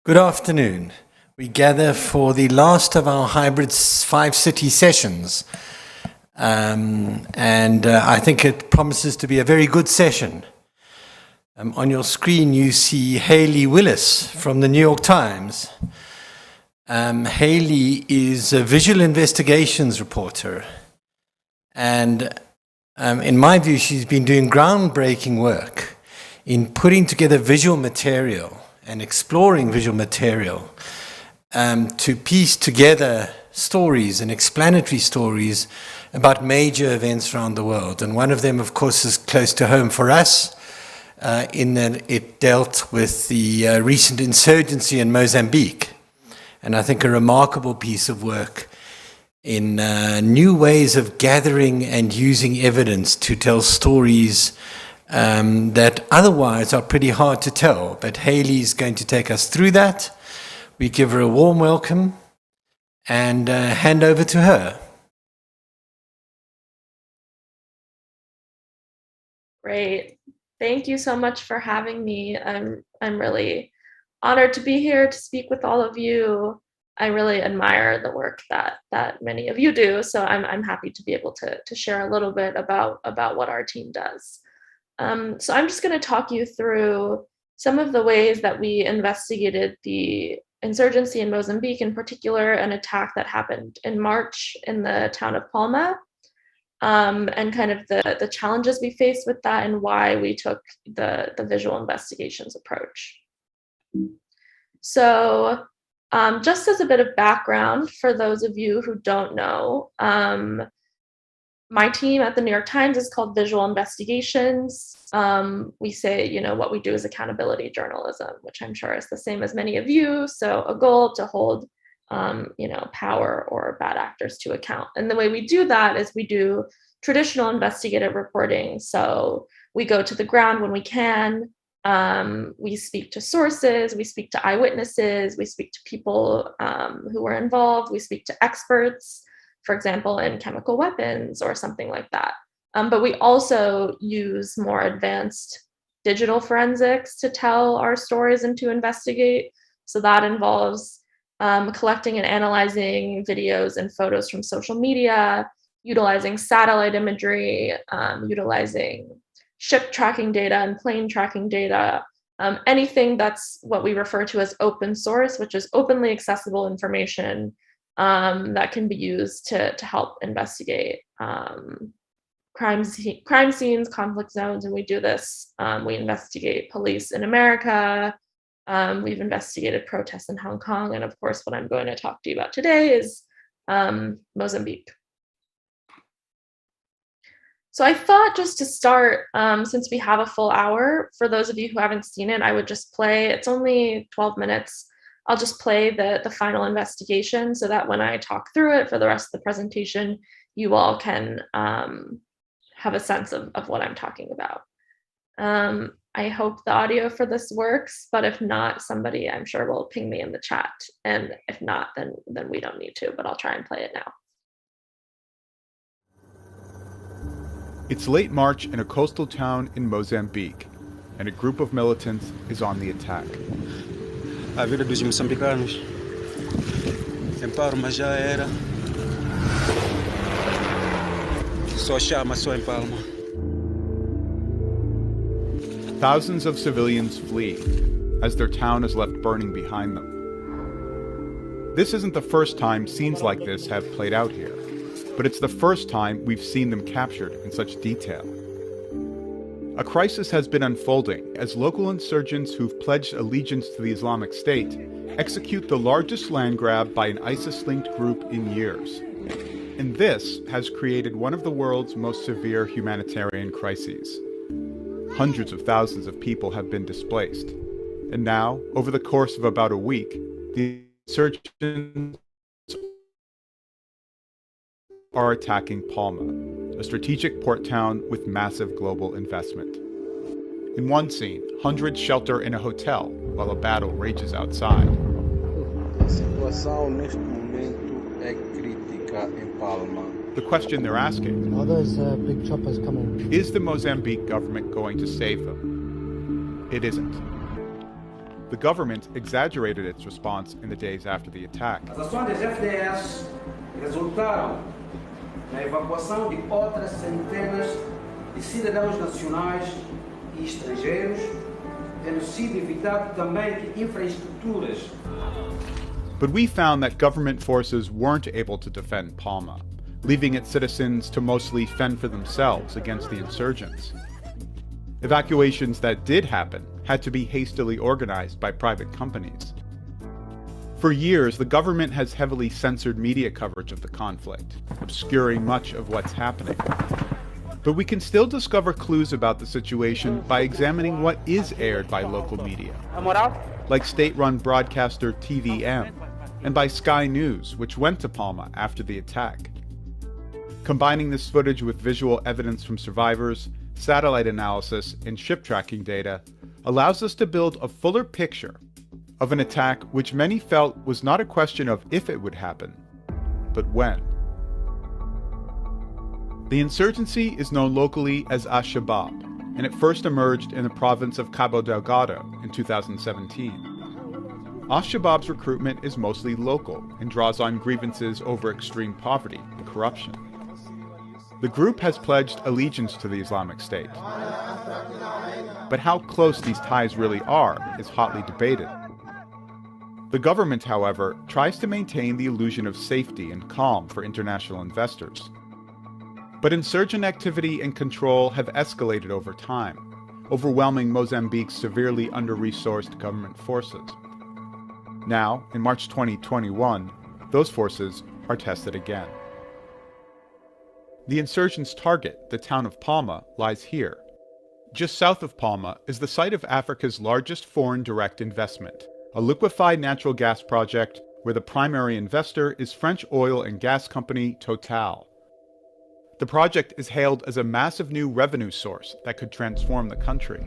Good afternoon. We gather for the last of our hybrid 5-city sessions. I think it promises to be a very good session. On your screen, you see Haley Willis from the New York Times. Haley is a visual investigations reporter. And in my view, she's been doing groundbreaking work in putting together visual material and exploring visual material to piece together stories and explanatory stories about major events around the world. And one of them, of course, is close to home for us in that it dealt with the recent insurgency in Mozambique. And I think a remarkable piece of work in new ways of gathering and using evidence to tell stories that otherwise are pretty hard to tell. But Haley's going to take us through that. We give her a warm welcome and hand over to her. Great. Thank you so much for having me. I'm really honored to be here to speak with all of you. I really admire the work that many of you do, so I'm happy to be able to share a little bit about what our team does. So I'm just going to talk you through some of the ways that we investigated the insurgency in Mozambique, in particular, an attack that happened in March in the town of Palma, and kind of the challenges we faced with that and why we took the visual investigations approach. So just as a bit of background for those of you who don't know, my team at the New York Times is called Visual Investigations. We say, what we do is accountability journalism, which I'm sure is the same as many of you. So a goal to hold, power or bad actors to account. And the way we do that is we do traditional investigative reporting. So we go to the ground when we can. We speak to sources, we speak to eyewitnesses, we speak to people who were involved, we speak to experts, for example, in chemical weapons or something like that. But we also use more advanced digital forensics to tell our stories and to investigate. So that involves collecting and analyzing videos and photos from social media, utilizing satellite imagery, utilizing ship tracking data and plane tracking data, anything that's what we refer to as open source, which is openly accessible information that can be used to help investigate crime scenes, conflict zones, and we do this. We investigate police in America. We've investigated protests in Hong Kong, and of course, what I'm going to talk to you about today is Mozambique. So I thought just to start, since we have a full hour, for those of you who haven't seen it, I would just play, it's only 12 minutes. I'll just play the final investigation so that when I talk through it for the rest of the presentation, you all can have a sense of what I'm talking about. I hope the audio for this works, but if not, somebody I'm sure will ping me in the chat. And if not, then we don't need to, but I'll try and play it now. It's late March in a coastal town in Mozambique, and a group of militants is on the attack. A vida dos moçambicanos em Palma já era. Só chama só em Palma. Thousands of civilians flee as their town is left burning behind them. This isn't the first time scenes like this have played out here, but it's the first time we've seen them captured in such detail. A crisis has been unfolding as local insurgents who've pledged allegiance to the Islamic State execute the largest land grab by an ISIS-linked group in years. And this has created one of the world's most severe humanitarian crises. Hundreds of thousands of people have been displaced. And now, over the course of about a week, the insurgents are attacking Palma, a strategic port town with massive global investment. In one scene, hundreds shelter in a hotel while a battle rages outside. The question they're asking, are those big choppers coming? Is the Mozambique government going to save them? It isn't. The government exaggerated its response in the days after the attack. As ações das FDS resultaram na evacuação de outras centenas de cidadãos nacionais e estrangeiros, tendo sido evitado também que infraestruturas. But we found that government forces weren't able to defend Palma, leaving its citizens to mostly fend for themselves against the insurgents. Evacuations that did happen had to be hastily organized by private companies. For years, the government has heavily censored media coverage of the conflict, obscuring much of what's happening. But we can still discover clues about the situation by examining what is aired by local media, like state-run broadcaster TVM, and by Sky News, which went to Palma after the attack. Combining this footage with visual evidence from survivors, satellite analysis, and ship tracking data allows us to build a fuller picture of an attack which many felt was not a question of if it would happen, but when. The insurgency is known locally as Al-Shabaab, and it first emerged in the province of Cabo Delgado in 2017. Al-Shabaab's recruitment is mostly local and draws on grievances over extreme poverty and corruption. The group has pledged allegiance to the Islamic State. But how close these ties really are is hotly debated. The government, however, tries to maintain the illusion of safety and calm for international investors. But insurgent activity and control have escalated over time, overwhelming Mozambique's severely under-resourced government forces. Now, in March 2021, those forces are tested again. The insurgents' target, the town of Palma, lies here. Just south of Palma is the site of Africa's largest foreign direct investment, a liquefied natural gas project where the primary investor is French oil and gas company Total. The project is hailed as a massive new revenue source that could transform the country.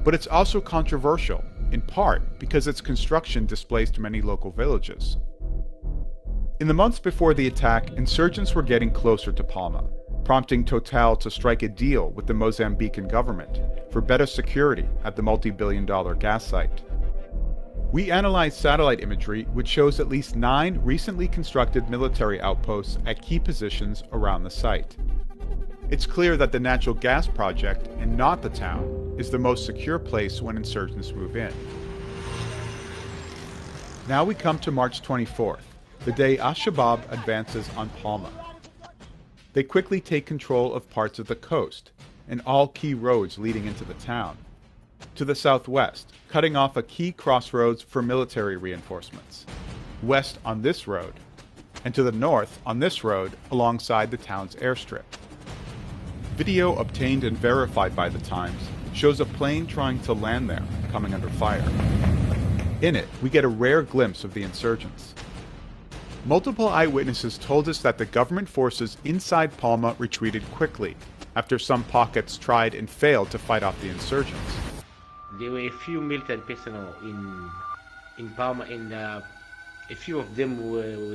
But it's also controversial, in part because its construction displaced many local villages. In the months before the attack, insurgents were getting closer to Palma, prompting Total to strike a deal with the Mozambican government for better security at the multi-billion-dollar gas site. We analyzed satellite imagery which shows at least 9 recently constructed military outposts at key positions around the site. It's clear that the natural gas project, and not the town, is the most secure place when insurgents move in. Now we come to March 24th, the day Al-Shabaab advances on Palma. They quickly take control of parts of the coast and all key roads leading into the town. To the southwest, cutting off a key crossroads for military reinforcements. West on this road, and to the north on this road alongside the town's airstrip. Video obtained and verified by the Times shows a plane trying to land there, coming under fire. In it, we get a rare glimpse of the insurgents. Multiple eyewitnesses told us that the government forces inside Palma retreated quickly, after some pockets tried and failed to fight off the insurgents. There were a few military personnel in Palma, and a few of them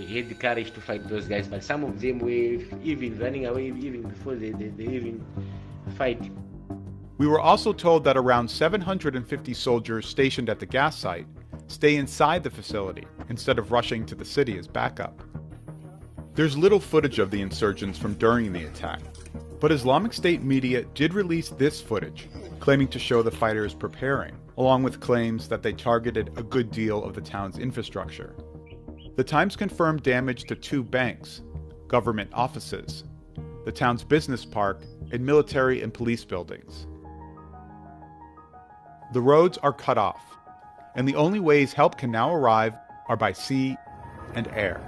had the courage to fight those guys, but some of them were even running away even before they even fight. We were also told that around 750 soldiers stationed at the gas site stay inside the facility instead of rushing to the city as backup. There's little footage of the insurgents from during the attack, but Islamic State media did release this footage, claiming to show the fighters preparing, along with claims that they targeted a good deal of the town's infrastructure. The Times confirmed damage to 2 banks, government offices, the town's business park, and military and police buildings. The roads are cut off, and the only ways help can now arrive are by sea and air.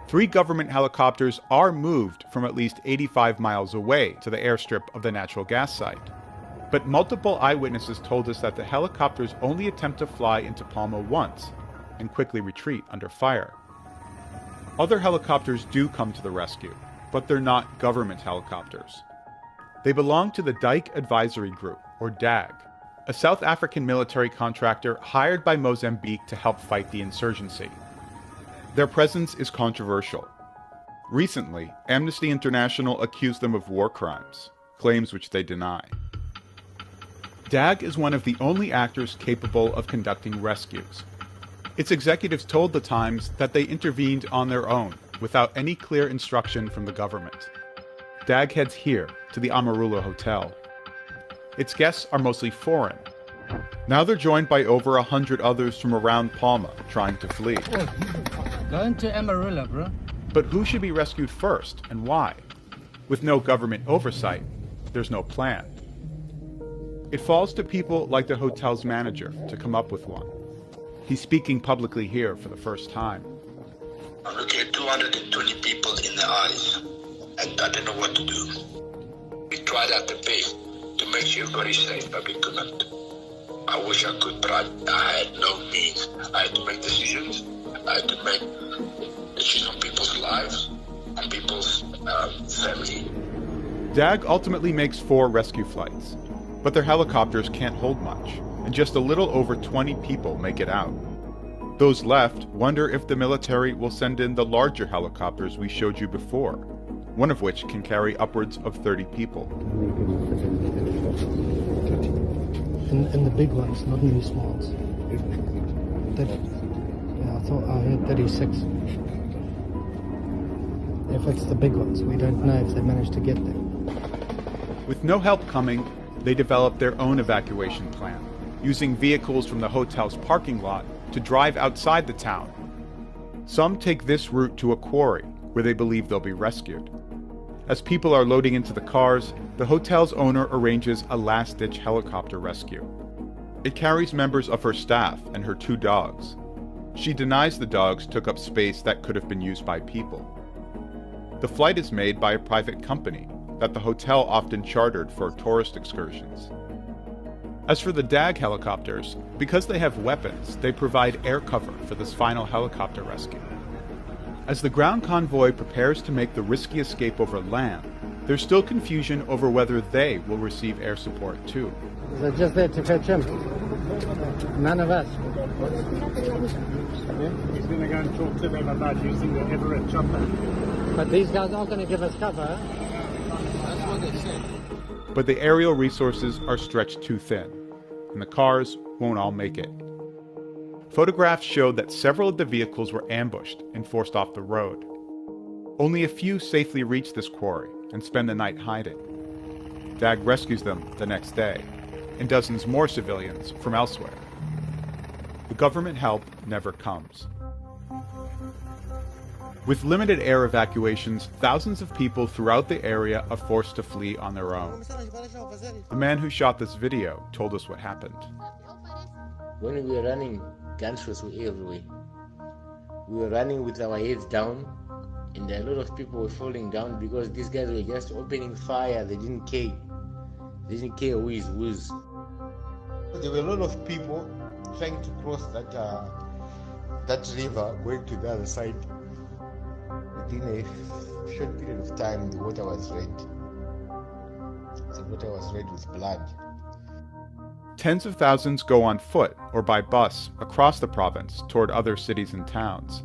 3 government helicopters are moved from at least 85 miles away to the airstrip of the natural gas site. But multiple eyewitnesses told us that the helicopters only attempt to fly into Palma once and quickly retreat under fire. Other helicopters do come to the rescue, but they're not government helicopters. They belong to the Dike Advisory Group, or DAG, a South African military contractor hired by Mozambique to help fight the insurgency. Their presence is controversial. Recently, Amnesty International accused them of war crimes, claims which they deny. DAG is one of the only actors capable of conducting rescues. Its executives told The Times that they intervened on their own, without any clear instruction from the government. DAG heads here, to the Amarula Hotel. Its guests are mostly foreign. Now they're joined by over 100 others from around Palma, trying to flee. Going to Amarula, bro. But who should be rescued first, and why? With no government oversight, there's no plan. It falls to people like the hotel's manager to come up with one. He's speaking publicly here for the first time. I'm looking at 220 people in the eyes, and I don't know what to do. We tried at the best to make sure everybody's safe, but we couldn't. I wish I could, but I had no means. I had to make decisions. I had to make decisions on people's lives, on people's family. DAG ultimately makes 4 rescue flights, but their helicopters can't hold much, and just a little over 20 people make it out. Those left wonder if the military will send in the larger helicopters we showed you before, one of which can carry upwards of 30 people. And the big ones, not in the small ones. I heard 36. If it's the big ones, we don't know if they managed to get there. With no help coming, they develop their own evacuation plan, using vehicles from the hotel's parking lot to drive outside the town. Some take this route to a quarry, where they believe they'll be rescued. As people are loading into the cars, the hotel's owner arranges a last-ditch helicopter rescue. It carries members of her staff and her 2 dogs. She denies the dogs took up space that could have been used by people. The flight is made by a private company that the hotel often chartered for tourist excursions. As for the DAG helicopters, because they have weapons, they provide air cover for this final helicopter rescue. As the ground convoy prepares to make the risky escape over land, there's still confusion over whether they will receive air support too. They're just there to fetch him. None of us. He's going to go and talk to them about using the Everett chopper. But these guys are going to give us cover. That's what they said. But the aerial resources are stretched too thin, and the cars won't all make it. Photographs show that several of the vehicles were ambushed and forced off the road. Only a few safely reach this quarry and spend the night hiding. DAG rescues them the next day, and dozens more civilians from elsewhere. The government help never comes. With limited air evacuations, thousands of people throughout the area are forced to flee on their own. The man who shot this video told us what happened. When we were running, gunshots were everywhere. We were running with our heads down, and a lot of people were falling down because these guys were just opening fire. They didn't care. They didn't care who is who's. There were a lot of people trying to cross that river, going to the other side. Within a short period of time, the water was red. The water was red with blood. Tens of thousands go on foot or by bus across the province toward other cities and towns.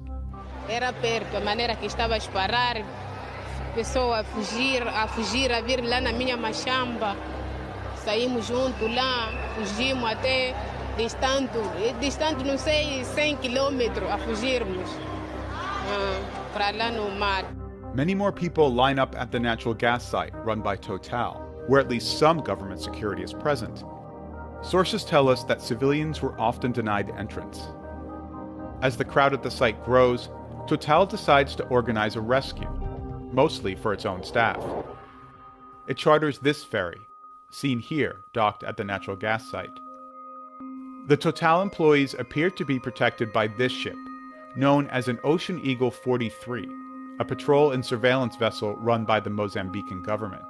Era perto, a maneira que estava a disparar, pessoa a fugir, a vir lá na minha machamba. Saímos junto lá, fugimos até distante não sei, 100 quilômetros a fugirmos para lá no mar. Many more people line up at the natural gas site run by Total, where at least some government security is present. Sources tell us that civilians were often denied entrance. As the crowd at the site grows, Total decides to organize a rescue, mostly for its own staff. It charters this ferry, seen here docked at the natural gas site. The Total employees appear to be protected by this ship, known as an Ocean Eagle 43, a patrol and surveillance vessel run by the Mozambican government.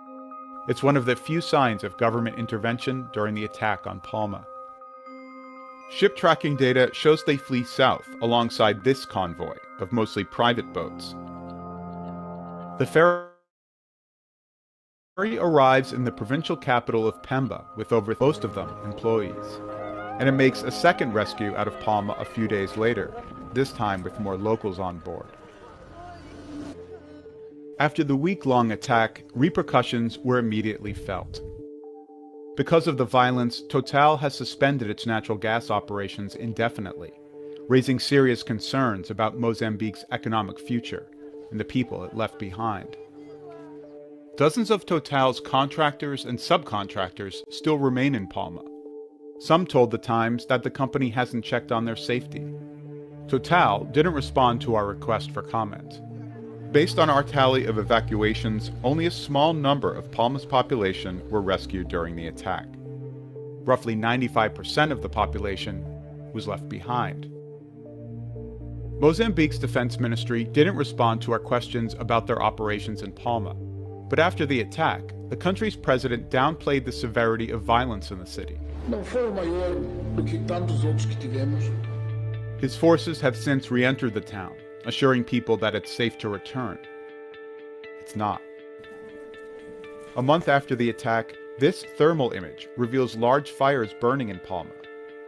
It's one of the few signs of government intervention during the attack on Palma. Ship tracking data shows they flee south alongside this convoy of mostly private boats. The ferry arrives in the provincial capital of Pemba with over most of them employees, and it makes a second rescue out of Palma a few days later, this time with more locals on board. After the week-long attack, repercussions were immediately felt. Because of the violence, Total has suspended its natural gas operations indefinitely, raising serious concerns about Mozambique's economic future and the people it left behind. Dozens of Total's contractors and subcontractors still remain in Palma. Some told The Times that the company hasn't checked on their safety. Total didn't respond to our request for comment. Based on our tally of evacuations, only a small number of Palma's population were rescued during the attack. Roughly 95% of the population was left behind. Mozambique's defense ministry didn't respond to our questions about their operations in Palma, but after the attack, the country's president downplayed the severity of violence in the city. His forces have since re-entered the town, assuring people that it's safe to return. It's not. A month after the attack, this thermal image reveals large fires burning in Palma,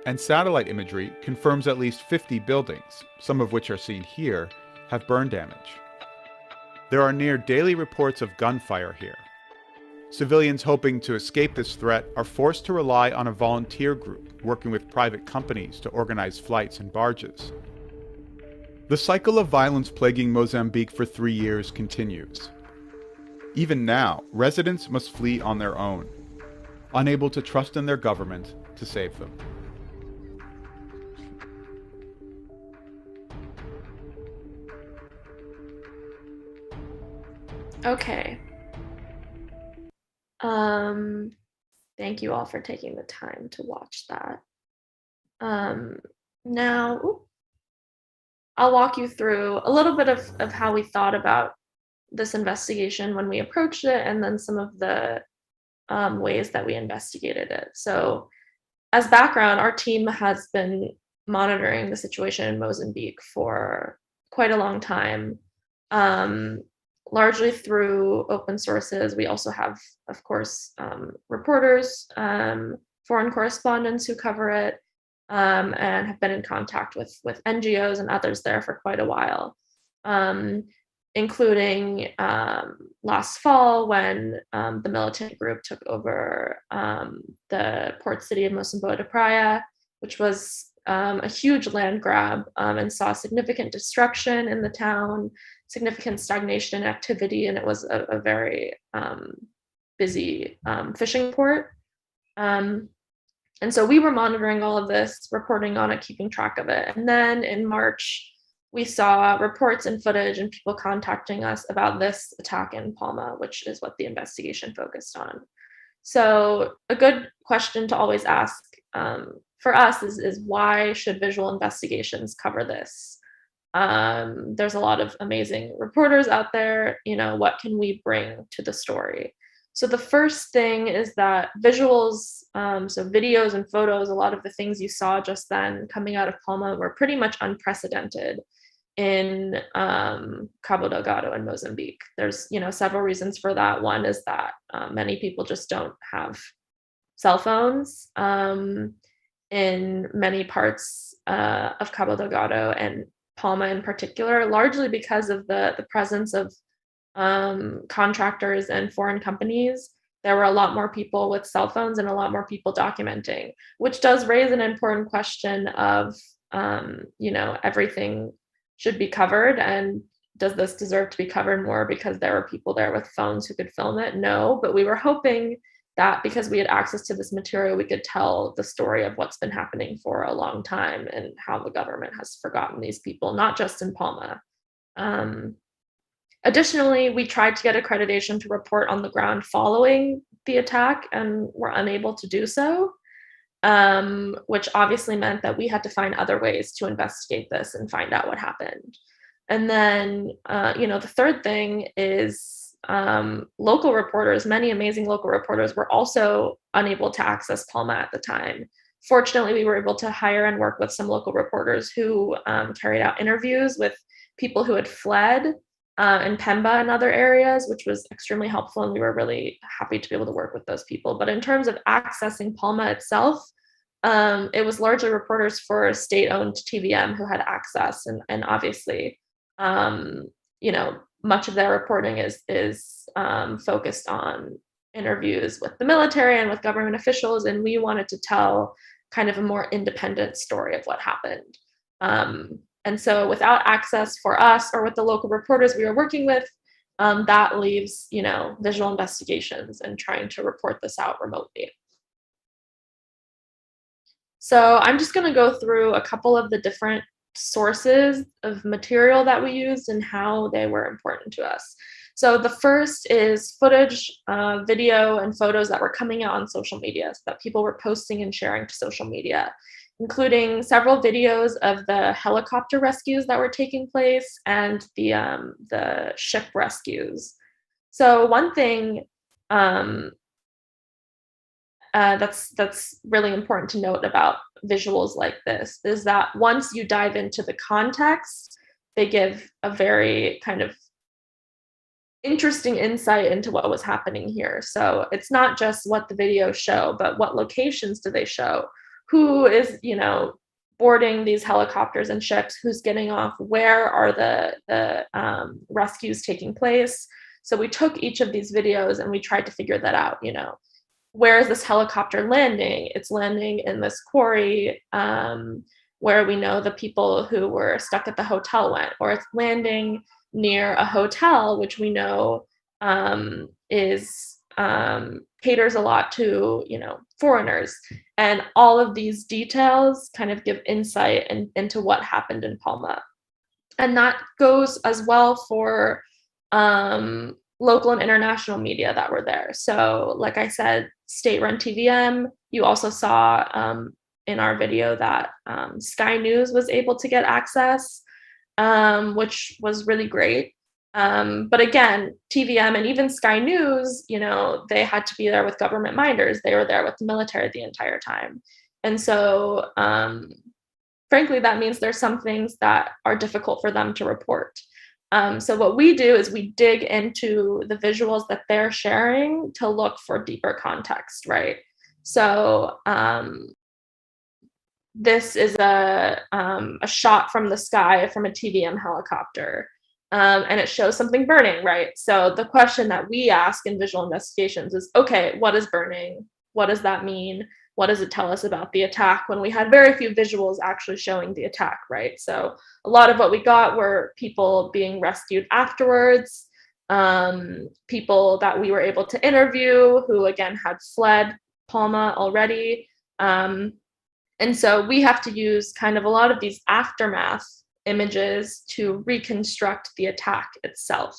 and satellite imagery confirms at least 50 buildings, some of which are seen here, have burn damage. There are near daily reports of gunfire here. Civilians hoping to escape this threat are forced to rely on a volunteer group working with private companies to organize flights and barges. The cycle of violence plaguing Mozambique for 3 years continues. Even now, residents must flee on their own, unable to trust in their government to save them. Okay. Thank you all for taking the time to watch that. Now, I'll walk you through a little bit of how we thought about this investigation when we approached it, and then some of the ways that we investigated it. So, as background, our team has been monitoring the situation in Mozambique for quite a long time, largely through open sources. We also have, of course, reporters, foreign correspondents who cover it, and have been in contact with NGOs and others there for quite a while, including last fall when the militant group took over the port city of Mocimboa de Praia, which was a huge land grab, and saw significant destruction in the town, significant stagnation in activity, and it was a very busy fishing port. And so we were monitoring all of this, reporting on it, keeping track of it. And then in March, we saw reports and footage and people contacting us about this attack in Palma, which is what the investigation focused on. So a good question to always ask for us is why should visual investigations cover this? There's a lot of amazing reporters out there. What can we bring to the story? So the first thing is that visuals, so videos and photos, a lot of the things you saw just then coming out of Palma were pretty much unprecedented in Cabo Delgado and Mozambique. There's several reasons for that. One is that many people just don't have cell phones in many parts of Cabo Delgado and Palma in particular, largely because of the presence of contractors and foreign companies. There were a lot more people with cell phones and a lot more people documenting, which does raise an important question of, everything should be covered, and does this deserve to be covered more because there were people there with phones who could film it? No, but we were hoping that because we had access to this material, we could tell the story of what's been happening for a long time and how the government has forgotten these people, not just in Palma. Additionally, we tried to get accreditation to report on the ground following the attack and were unable to do so, which obviously meant that we had to find other ways to investigate this and find out what happened. And then, the third thing is local reporters, many amazing local reporters were also unable to access Palma at the time. Fortunately, we were able to hire and work with some local reporters who carried out interviews with people who had fled in Pemba and other areas, which was extremely helpful, and we were really happy to be able to work with those people. But in terms of accessing Palma itself, it was largely reporters for state-owned TVM who had access, and obviously, much of their reporting is focused on interviews with the military and with government officials, and we wanted to tell kind of a more independent story of what happened. And so without access for us or with the local reporters we were working with, that leaves, visual investigations and trying to report this out remotely. So I'm just going to go through a couple of the different sources of material that we used and how they were important to us. So the first is footage, video, and photos that were coming out on social media, so that people were posting and sharing to social media, including several videos of the helicopter rescues that were taking place and the ship rescues. So one thing that's really important to note about visuals like this is that once you dive into the context, they give a very kind of interesting insight into what was happening here. So it's not just what the videos show, but what locations do they show? Who is, boarding these helicopters and ships? Who's getting off? Where are the rescues taking place? So we took each of these videos and we tried to figure that out, where is this helicopter landing? It's landing in this quarry where we know the people who were stuck at the hotel went, or it's landing near a hotel, which we know caters a lot to, foreigners. And all of these details kind of give insight into what happened in Palma. And that goes as well for local and international media that were there. So like I said, state-run TVM, you also saw in our video that Sky News was able to get access, which was really great. But again, TVM and even Sky News, they had to be there with government minders. They were there with the military the entire time. And so, frankly, that means there's some things that are difficult for them to report. So what we do is we dig into the visuals that they're sharing to look for deeper context, right? So this is a shot from the sky from a TVM helicopter, and it shows something burning, right? So the question that we ask in visual investigations is, okay, what is burning? What does that mean? What does it tell us about the attack, when we had very few visuals actually showing the attack, right? So a lot of what we got were people being rescued afterwards, people that we were able to interview who, again, had fled Palma already. And so we have to use kind of a lot of these aftermath images to reconstruct the attack itself.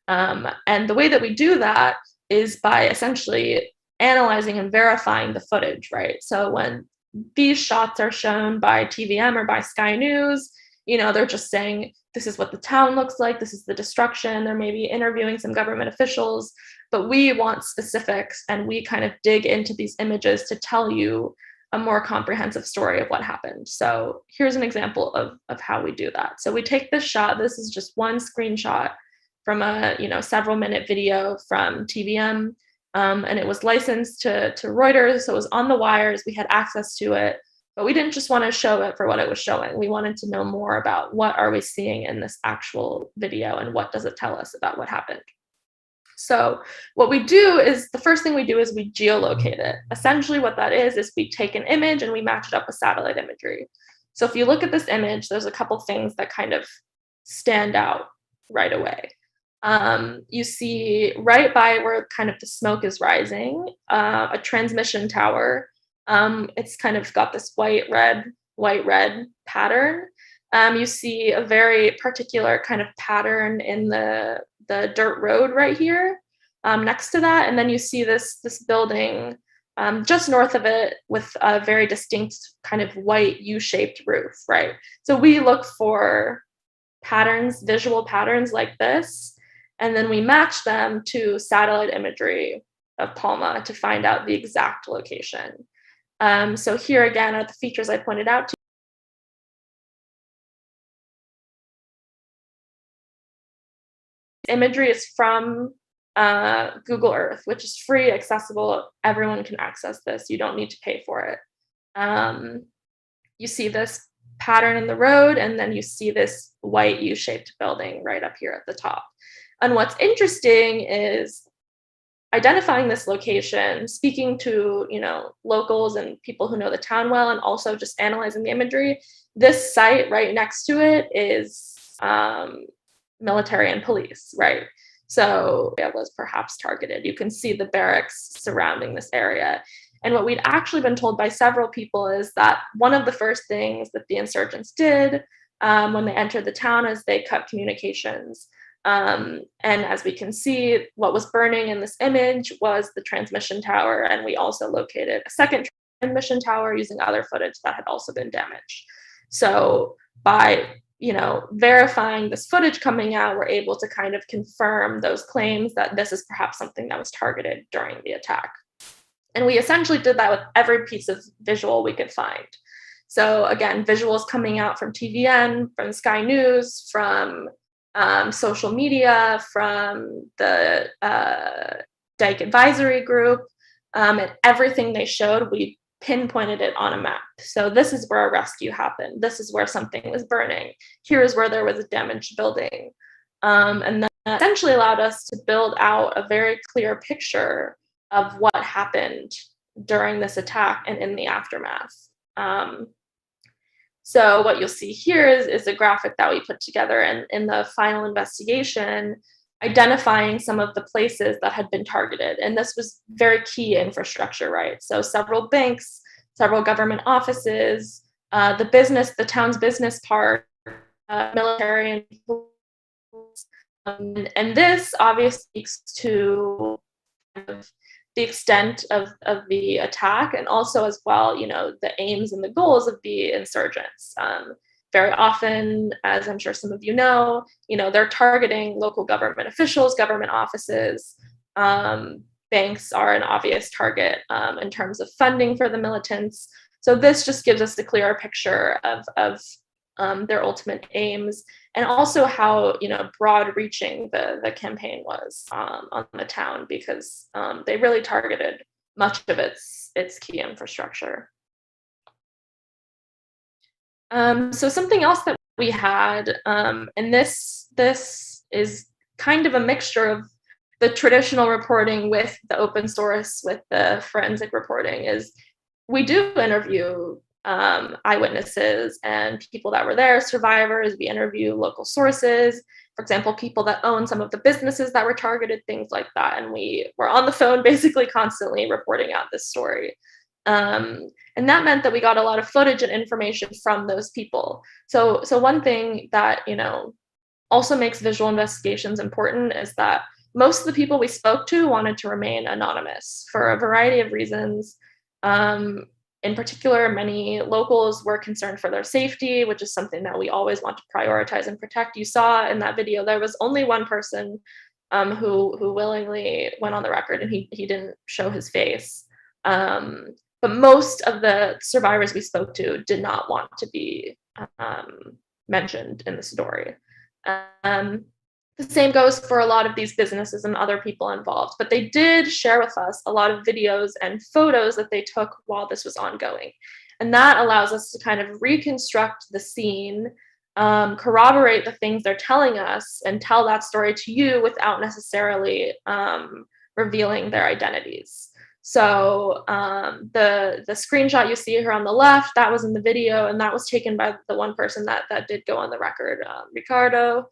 And the way that we do that is by essentially analyzing and verifying the footage, right? So when these shots are shown by TVM or by Sky News, they're just saying, this is what the town looks like, this is the destruction. They're maybe interviewing some government officials, but we want specifics, and we kind of dig into these images to tell you a more comprehensive story of what happened. So here's an example of how we do that. So we take this shot. This is just one screenshot from a several minute video from TVM. And it was licensed to Reuters, so it was on the wires. We had access to it, but we didn't just want to show it for what it was showing. We wanted to know more about what are we seeing in this actual video and what does it tell us about what happened. So what we do is, the first thing we do is we geolocate it. Essentially what that is we take an image and we match it up with satellite imagery. So if you look at this image, there's a couple things that kind of stand out right away. You see right by where kind of the smoke is rising, a transmission tower. It's kind of got this white red pattern. You see a very particular kind of pattern in the dirt road right here next to that. And then you see this building just north of it with a very distinct kind of white U-shaped roof, right? So we look for patterns, visual patterns like this, and then we match them to satellite imagery of Palma to find out the exact location. So here again are the features I pointed out to you. Imagery is from Google Earth, which is free, accessible. Everyone can access this. You don't need to pay for it. You see this pattern in the road, and then you see this white U-shaped building right up here at the top. And what's interesting is identifying this location, speaking to, locals and people who know the town well, and also just analyzing the imagery, this site right next to it is military and police, right? So it was perhaps targeted. You can see the barracks surrounding this area. And what we'd actually been told by several people is that one of the first things that the insurgents did when they entered the town is they cut communications. And as we can see, what was burning in this image was the transmission tower, and we also located a second transmission tower using other footage that had also been damaged. So by verifying this footage coming out, we're able to kind of confirm those claims that this is perhaps something that was targeted during the attack. And we essentially did that with every piece of visual we could find. So again, visuals coming out from TVN, from Sky News, from social media, from the Dyke Advisory Group, and everything they showed, we pinpointed it on a map. So this is where a rescue happened. This is where something was burning. Here is where there was a damaged building. And that essentially allowed us to build out a very clear picture of what happened during this attack and in the aftermath. So what you'll see here is a graphic that we put together in the final investigation, identifying some of the places that had been targeted. And this was very key infrastructure, right? So several banks, several government offices, the town's business park, military, and this obviously speaks to the extent of the attack, and also as well, the aims and the goals of the insurgents. Very often, as I'm sure some of you know, they're targeting local government officials, government offices. Banks are an obvious target in terms of funding for the militants. So this just gives us a clearer picture of their ultimate aims, and also how broad-reaching the campaign was on the town, because they really targeted much of its key infrastructure. So something else that we had, and this is kind of a mixture of the traditional reporting with the open source, with the forensic reporting, is we do interview eyewitnesses and people that were there, survivors. We interview local sources, for example, people that own some of the businesses that were targeted, things like that. And we were on the phone basically constantly reporting out this story. And that meant that we got a lot of footage and information from those people. So one thing that, also makes visual investigations important is that most of the people we spoke to wanted to remain anonymous for a variety of reasons. In particular, many locals were concerned for their safety, which is something that we always want to prioritize and protect. You saw in that video, there was only one person who willingly went on the record, and he didn't show his face. But most of the survivors we spoke to did not want to be mentioned in the story. The same goes for a lot of these businesses and other people involved, but they did share with us a lot of videos and photos that they took while this was ongoing. And that allows us to kind of reconstruct the scene, corroborate the things they're telling us, and tell that story to you without necessarily revealing their identities. So the screenshot you see here on the left, that was in the video, and that was taken by the one person that did go on the record, Ricardo.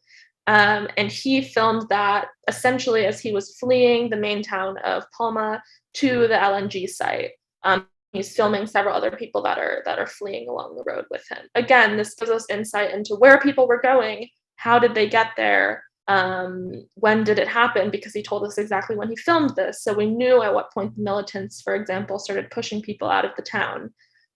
And he filmed that essentially as he was fleeing the main town of Palma to the LNG site. He's filming several other people that are fleeing along the road with him. Again, this gives us insight into where people were going, how did they get there, when did it happen, because he told us exactly when he filmed this. So we knew at what point the militants, for example, started pushing people out of the town.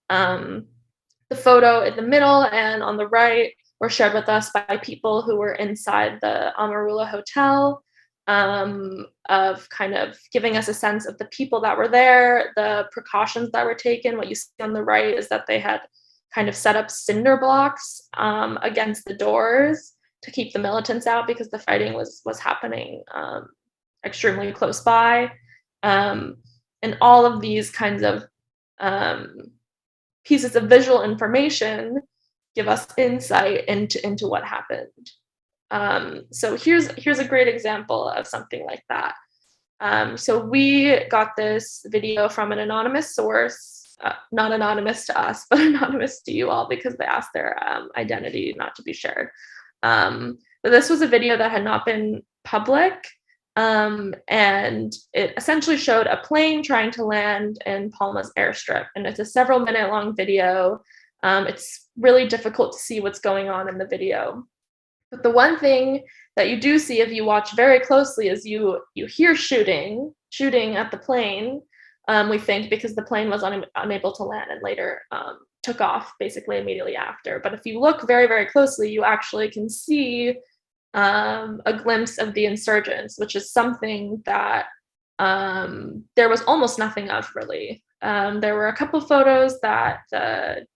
The photo in the middle and on the right were shared with us by people who were inside the Amarula Hotel, of kind of giving us a sense of the people that were there, the precautions that were taken. What you see on the right is that they had kind of set up cinder blocks against the doors to keep the militants out, because the fighting was happening extremely close by. And all of these kinds of pieces of visual information give us insight into what happened. So here's a great example of something like that. So we got this video from an anonymous source, not anonymous to us, but anonymous to you all because they asked their identity not to be shared. But this was a video that had not been public, and it essentially showed a plane trying to land in Palma's airstrip. And it's a several minute long video. It's really difficult to see what's going on in the video. But the one thing that you do see if you watch very closely is you hear shooting at the plane, we think, because the plane was unable to land and later took off basically immediately after. But if you look very, very closely, you actually can see a glimpse of the insurgents, which is something that there was almost nothing of, really. There were a couple photos that the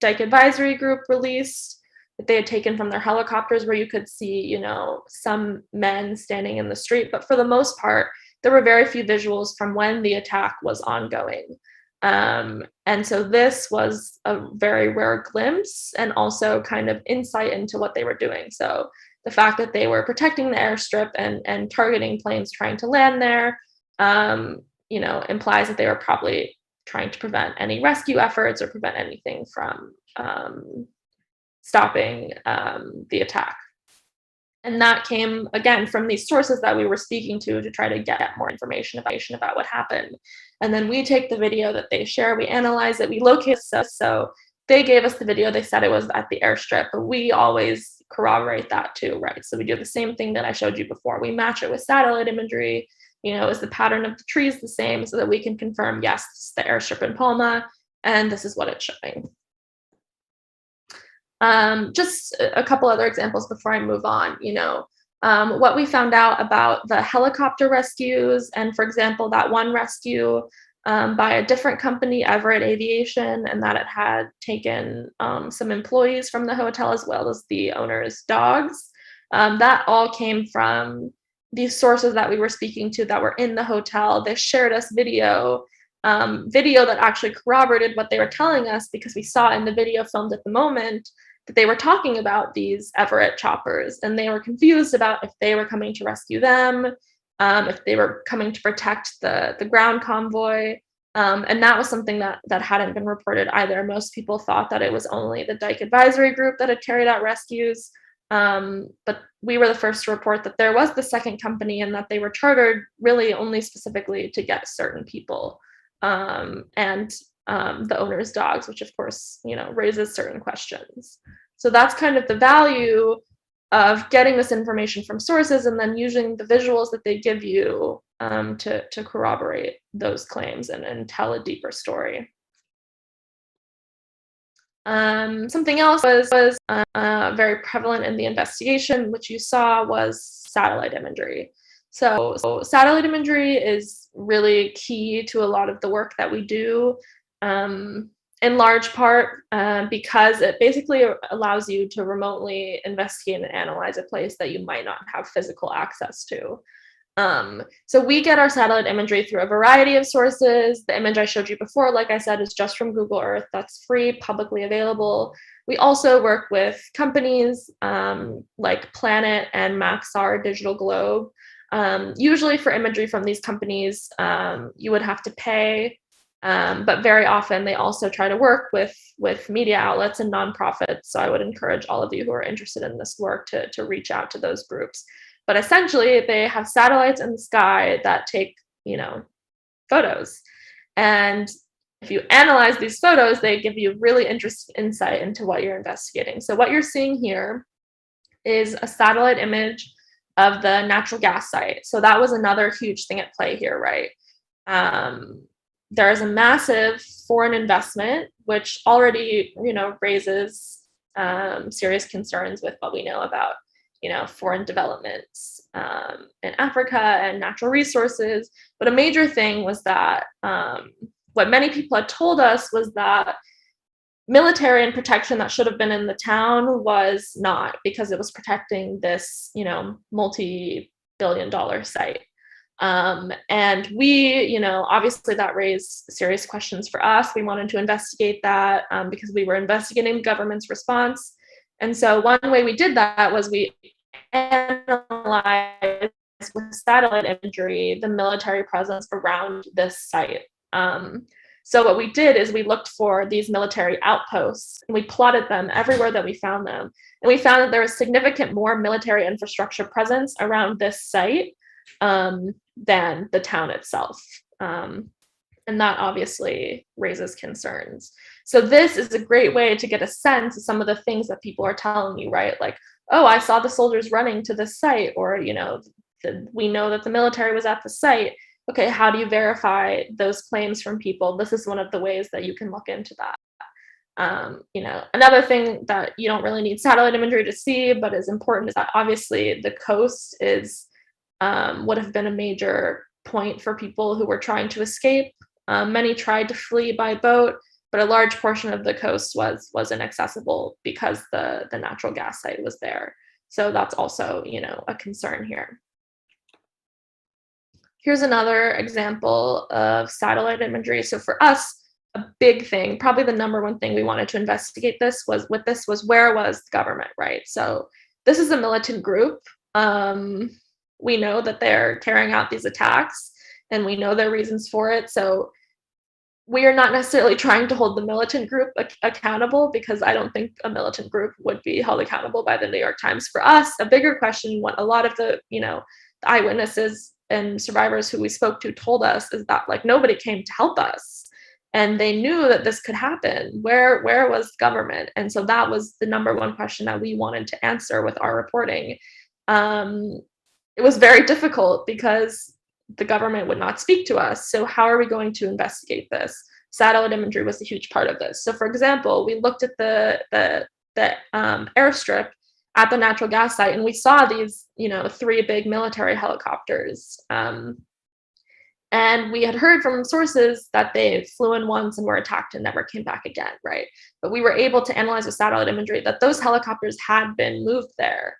Dyke Advisory Group released that they had taken from their helicopters where you could see, you know, some men standing in the street. But for the most part, there were very few visuals from when the attack was ongoing. And so this was a very rare glimpse and also kind of insight into what they were doing. So the fact that they were protecting the airstrip and targeting planes trying to land there, you know, implies that they were probably trying to prevent any rescue efforts or prevent anything from stopping the attack. And that came, again, from these sources that we were speaking to try to get more information about what happened. And then we take the video that they share, we analyze it, we locate it. So they gave us the video, they said it was at the airstrip, but we always corroborate that too, right? So we do the same thing that I showed you before. We match it with satellite imagery. You know, is the pattern of the trees the same, so that we can confirm, yes, this is the airstrip in Palma, and this is what it's showing. Just a couple other examples before I move on. You know, what we found out about the helicopter rescues, and for example, that one rescue by a different company, Everett Aviation, and that it had taken some employees from the hotel as well as the owner's dogs. That all came from these sources that we were speaking to that were in the hotel. They shared us video that actually corroborated what they were telling us, because we saw in the video filmed at the moment that they were talking about these Everett choppers, and they were confused about if they were coming to rescue them, if they were coming to protect the ground convoy. And that was something that hadn't been reported either. Most people thought that it was only the Dyke Advisory Group that had carried out rescues. But we were the first to report that there was the second company and that they were chartered really only specifically to get certain people and the owner's dogs, which of course, you know, raises certain questions. So that's kind of the value of getting this information from sources and then using the visuals that they give you to corroborate those claims and tell a deeper story. Something else was very prevalent in the investigation, which you saw, was satellite imagery. So satellite imagery is really key to a lot of the work that we do, in large part because it basically allows you to remotely investigate and analyze a place that you might not have physical access to. So we get our satellite imagery through a variety of sources. The image I showed you before, like I said, is just from Google Earth. That's free, publicly available. We also work with companies like Planet and Maxar Digital Globe. Usually for imagery from these companies, you would have to pay, but very often they also try to work with media outlets and nonprofits. So I would encourage all of you who are interested in this work to reach out to those groups. But essentially, they have satellites in the sky that take, you know, photos. And if you analyze these photos, they give you really interesting insight into what you're investigating. So what you're seeing here is a satellite image of the natural gas site. So that was another huge thing at play here, right? There is a massive foreign investment, which already, you know, raises serious concerns with what we know about, you know, foreign developments in Africa and natural resources. But a major thing was that what many people had told us was that military and protection that should have been in the town was not, because it was protecting this, you know, multi-billion-dollar site. And we, you know, obviously that raised serious questions for us. We wanted to investigate that because we were investigating the government's response. And so one way we did that was we analyzed with satellite imagery the military presence around this site. So what we did is we looked for these military outposts and we plotted them everywhere that we found them. And we found that there was significant more military infrastructure presence around this site than the town itself. And that obviously raises concerns. So this is a great way to get a sense of some of the things that people are telling you, right? Like, oh, I saw the soldiers running to this site, or, we know that the military was at the site. Okay, how do you verify those claims from people? This is one of the ways that you can look into that. Another thing that you don't really need satellite imagery to see, but is important, is that obviously the coast would have been a major point for people who were trying to escape. Many tried to flee by boat, but a large portion of the coast was inaccessible because the natural gas site was there. So that's also, a concern here. Here's another example of satellite imagery. So for us, a big thing, probably the number one thing we wanted to investigate was where was the government, right? So this is a militant group. We know that they're carrying out these attacks and we know their reasons for it. So we are not necessarily trying to hold the militant group accountable, because I don't think a militant group would be held accountable by the New York Times. For us, a bigger question, what a lot of the, the eyewitnesses and survivors who we spoke to told us, is that nobody came to help us, and they knew that this could happen. Where was government? And so that was the number one question that we wanted to answer with our reporting. It was very difficult because the government would not speak to us. So how are we going to investigate this? Satellite imagery was a huge part of this. So for example, we looked at the airstrip at the natural gas site, and we saw these, 3 big military helicopters. And we had heard from sources that they flew in once and were attacked and never came back again, right? But we were able to analyze with satellite imagery that those helicopters had been moved there.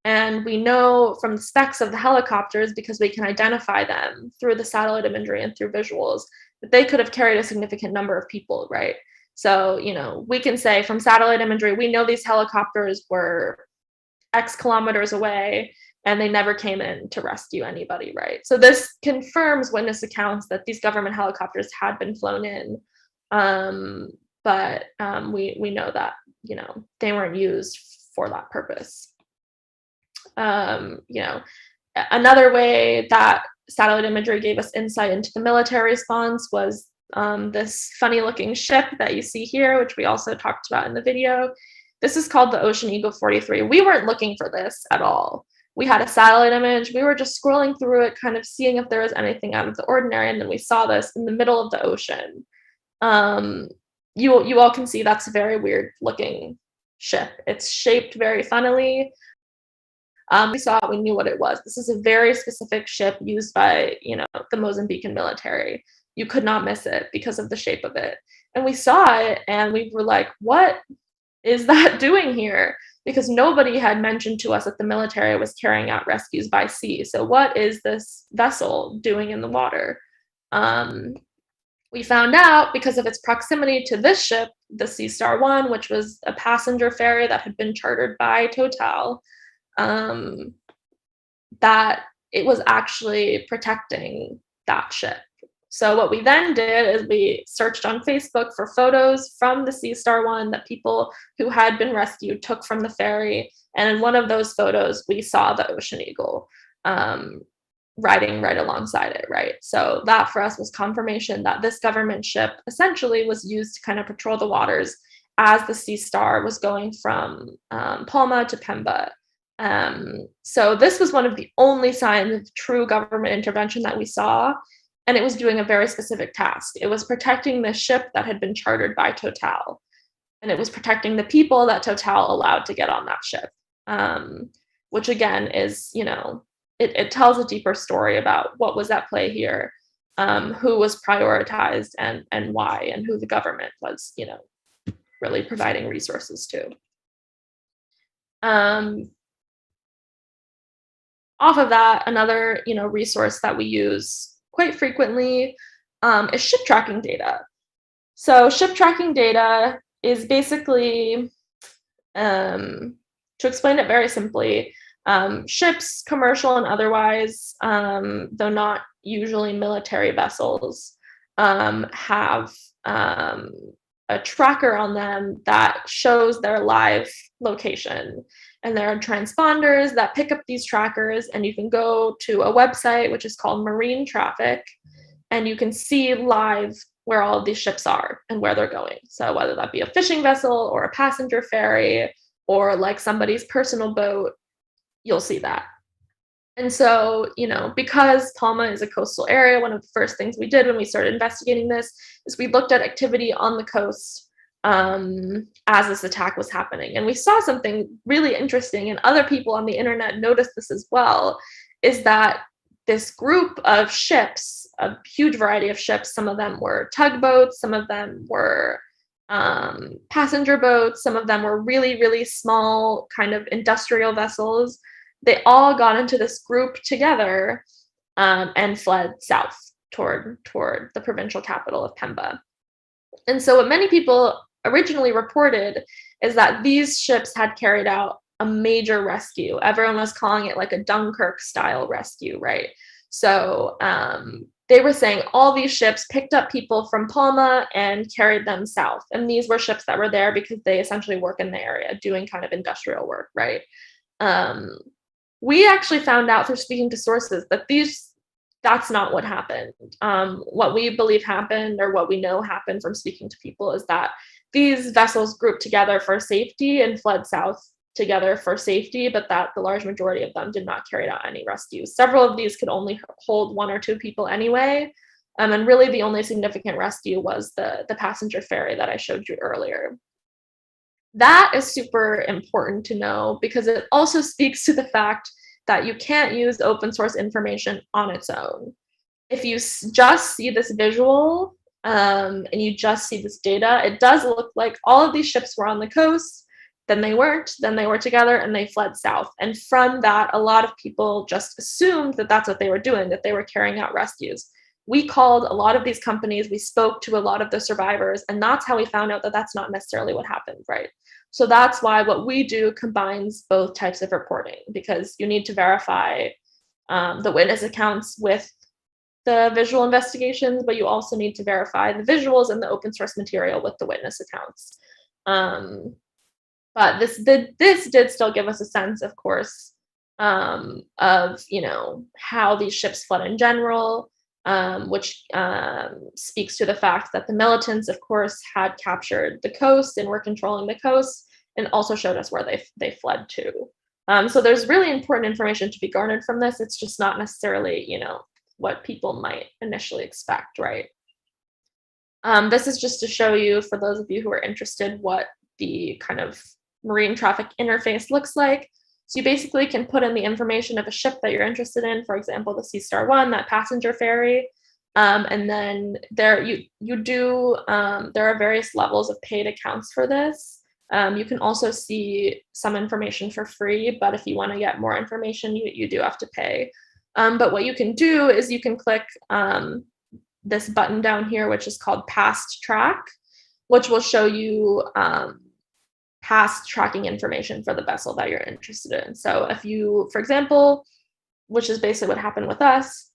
And we know from the specs of the helicopters, because we can identify them through the satellite imagery and through visuals, that they could have carried a significant number of people, right? So, we can say from satellite imagery, we know these helicopters were X kilometers away and they never came in to rescue anybody, right? So this confirms witness accounts that these government helicopters had been flown in, but we know that, they weren't used for that purpose. Another way that satellite imagery gave us insight into the military response was this funny looking ship that you see here, which we also talked about in the video. This is called the Ocean Eagle 43. We weren't looking for this at all. We had a satellite image. We were just scrolling through it, kind of seeing if there was anything out of the ordinary. And then we saw this in the middle of the ocean. You all can see that's a very weird looking ship. It's shaped very funnily. We saw it, we knew what it was. This is a very specific ship used by, the Mozambican military. You could not miss it because of the shape of it. And we saw it and we were like, what is that doing here? Because nobody had mentioned to us that the military was carrying out rescues by sea. So what is this vessel doing in the water? We found out because of its proximity to this ship, the Sea Star 1, which was a passenger ferry that had been chartered by Total, that it was actually protecting that ship. So what we then did is we searched on Facebook for photos from the Sea Star 1 that people who had been rescued took from the ferry. And in one of those photos, we saw the Ocean Eagle riding right alongside it, right? So that for us was confirmation that this government ship essentially was used to kind of patrol the waters as the Sea Star was going from Palma to Pemba. So this was one of the only signs of true government intervention that we saw. And it was doing a very specific task. It was protecting the ship that had been chartered by Total. And it was protecting the people that Total allowed to get on that ship. Which again is, it tells a deeper story about what was at play here, who was prioritized and why, and who the government was, really providing resources to. Off of that, another, resource that we use quite frequently is ship tracking data. So ship tracking data is basically, to explain it very simply, Ships, commercial and otherwise, though not usually military vessels, have a tracker on them that shows their live location. And there are transponders that pick up these trackers, and you can go to a website which is called Marine Traffic, and you can see live where all of these ships are and where they're going. So whether that be a fishing vessel or a passenger ferry or like somebody's personal boat, you'll see that. And so, because Palma is a coastal area, one of the first things we did when we started investigating this is we looked at activity on the coast as this attack was happening. And we saw something really interesting, and other people on the internet noticed this as well, is that this group of ships, a huge variety of ships, some of them were tugboats, some of them were passenger boats, some of them were really, really small kind of industrial vessels. They all got into this group together and fled south toward the provincial capital of Pemba. And so what many people originally reported is that these ships had carried out a major rescue. Everyone was calling it like a Dunkirk style rescue, right? So they were saying all these ships picked up people from Palma and carried them south. And these were ships that were there because they essentially work in the area doing kind of industrial work, right? We actually found out through speaking to sources that that's not what happened. What we believe happened, or what we know happened from speaking to people, is that these vessels grouped together for safety and fled south together for safety, but that the large majority of them did not carry out any rescues. Several of these could only hold 1 or 2 people anyway. And really the only significant rescue was the passenger ferry that I showed you earlier. That is super important to know because it also speaks to the fact that you can't use open source information on its own. If you just see this visual and you just see this data, it does look like all of these ships were on the coast, then they weren't, then they were together and they fled south. And from that, a lot of people just assumed that that's what they were doing, that they were carrying out rescues. We called a lot of these companies, we spoke to a lot of the survivors, and that's how we found out that that's not necessarily what happened, right? So that's why what we do combines both types of reporting, because you need to verify the witness accounts with the visual investigations, but you also need to verify the visuals and the open source material with the witness accounts. But this did still give us a sense, of course, of how these ships fled in general, which speaks to the fact that the militants, of course, had captured the coast and were controlling the coast, and also showed us where they fled to. So there's really important information to be garnered from this. It's just not necessarily, what people might initially expect, right? This is just to show you, for those of you who are interested, what the kind of marine traffic interface looks like. So you basically can put in the information of a ship that you're interested in, for example, the Sea Star 1, that passenger ferry. And then there are various levels of paid accounts for this. You can also see some information for free, but if you want to get more information, you do have to pay. But what you can do is you can click this button down here, which is called Past Track, which will show you past tracking information for the vessel that you're interested in. So if you, for example, which is basically what happened with us,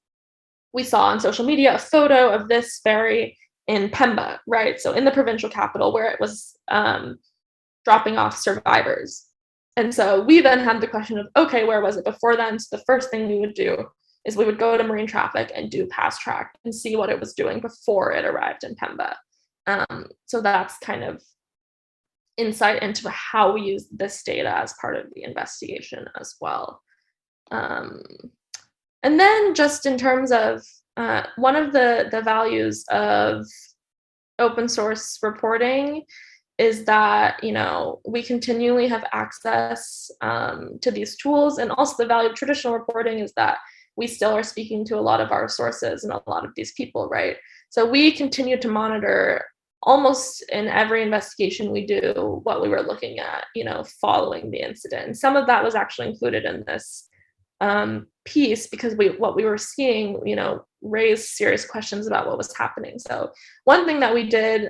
we saw on social media a photo of this ferry in Pemba, right? So in the provincial capital where it was dropping off survivors. And so we then had the question of, okay, where was it before then? So the first thing we would do is we would go to marine traffic and do past track and see what it was doing before it arrived in Pemba. So that's kind of insight into how we use this data as part of the investigation as well. And then just in terms of one of the values of open source reporting is that, we continually have access to these tools. And also the value of traditional reporting is that we still are speaking to a lot of our sources and a lot of these people, right? So we continue to monitor almost in every investigation we do what we were looking at, following the incident. And some of that was actually included in this piece because what we were seeing, raised serious questions about what was happening. So one thing that we did,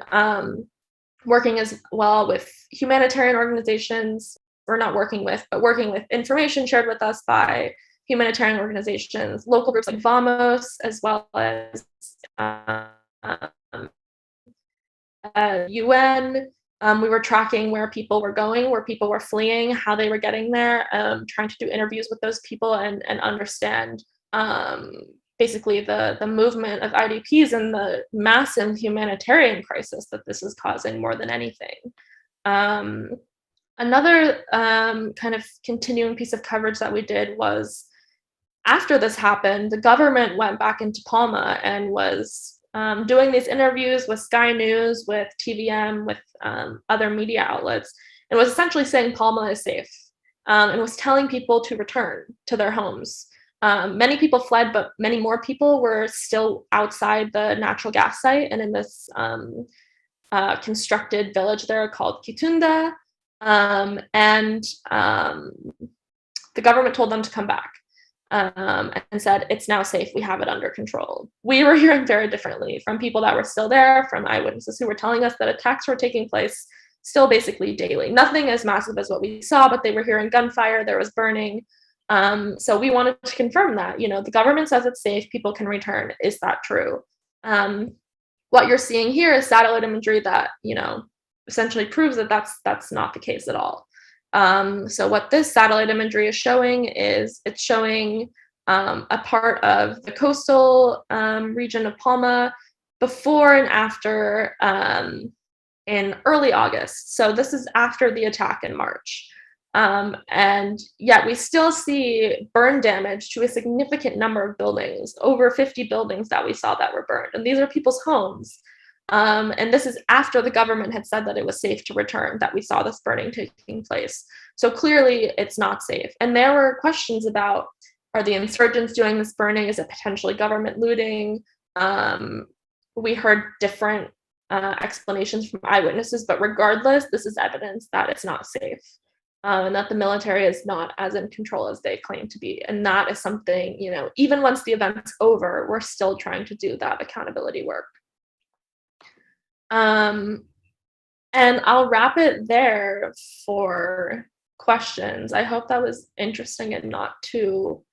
working as well with humanitarian organizations, or not working with, but working with information shared with us by humanitarian organizations, local groups like VAMOS, as well as UN. We were tracking where people were going, where people were fleeing, how they were getting there, trying to do interviews with those people and understand basically the movement of IDPs and the massive humanitarian crisis that this is causing more than anything. Another kind of continuing piece of coverage that we did was after this happened, the government went back into Palma and was doing these interviews with Sky News, with TVM, with other media outlets, and was essentially saying Palma is safe, and was telling people to return to their homes. Many people fled, but many more people were still outside the natural gas site and in this constructed village there called Kitunda, and the government told them to come back. And said, it's now safe, we have it under control. We were hearing very differently from people that were still there, from eyewitnesses who were telling us that attacks were taking place still basically daily. Nothing as massive as what we saw, but they were hearing gunfire, there was burning. So we wanted to confirm that, the government says it's safe, people can return. Is that true? What you're seeing here is satellite imagery that, essentially proves that that's not the case at all. So what this satellite imagery is showing is it's showing a part of the coastal region of Palma before and after in early August. So this is after the attack in March. And yet we still see burn damage to a significant number of buildings, over 50 buildings that we saw that were burned. And these are people's homes. And this is after the government had said that it was safe to return, that we saw this burning taking place. So clearly it's not safe. And there were questions about, are the insurgents doing this burning? Is it potentially government looting? We heard different explanations from eyewitnesses, but regardless, this is evidence that it's not safe. And that the military is not as in control as they claim to be. And that is something, even once the event's over, we're still trying to do that accountability work. And I'll wrap it there for questions. I hope that was interesting and not too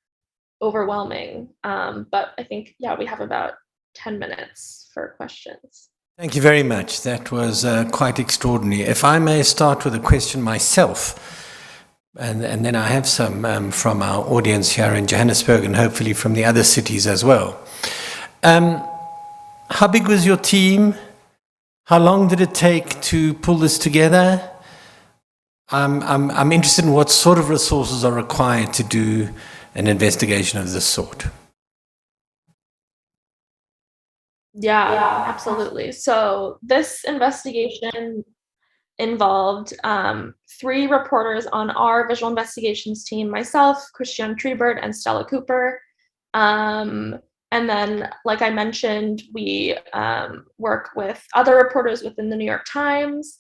overwhelming. But I think, we have about 10 minutes for questions. Thank you very much. That was quite extraordinary. If I may start with a question myself, and then I have some from our audience here in Johannesburg and hopefully from the other cities as well. How big was your team? How long did it take to pull this together? I'm interested in what sort of resources are required to do an investigation of this sort. Yeah, absolutely. So this investigation involved 3 reporters on our visual investigations team, myself, Christian Trebert, and Stella Cooper. And then, like I mentioned, we work with other reporters within the New York Times.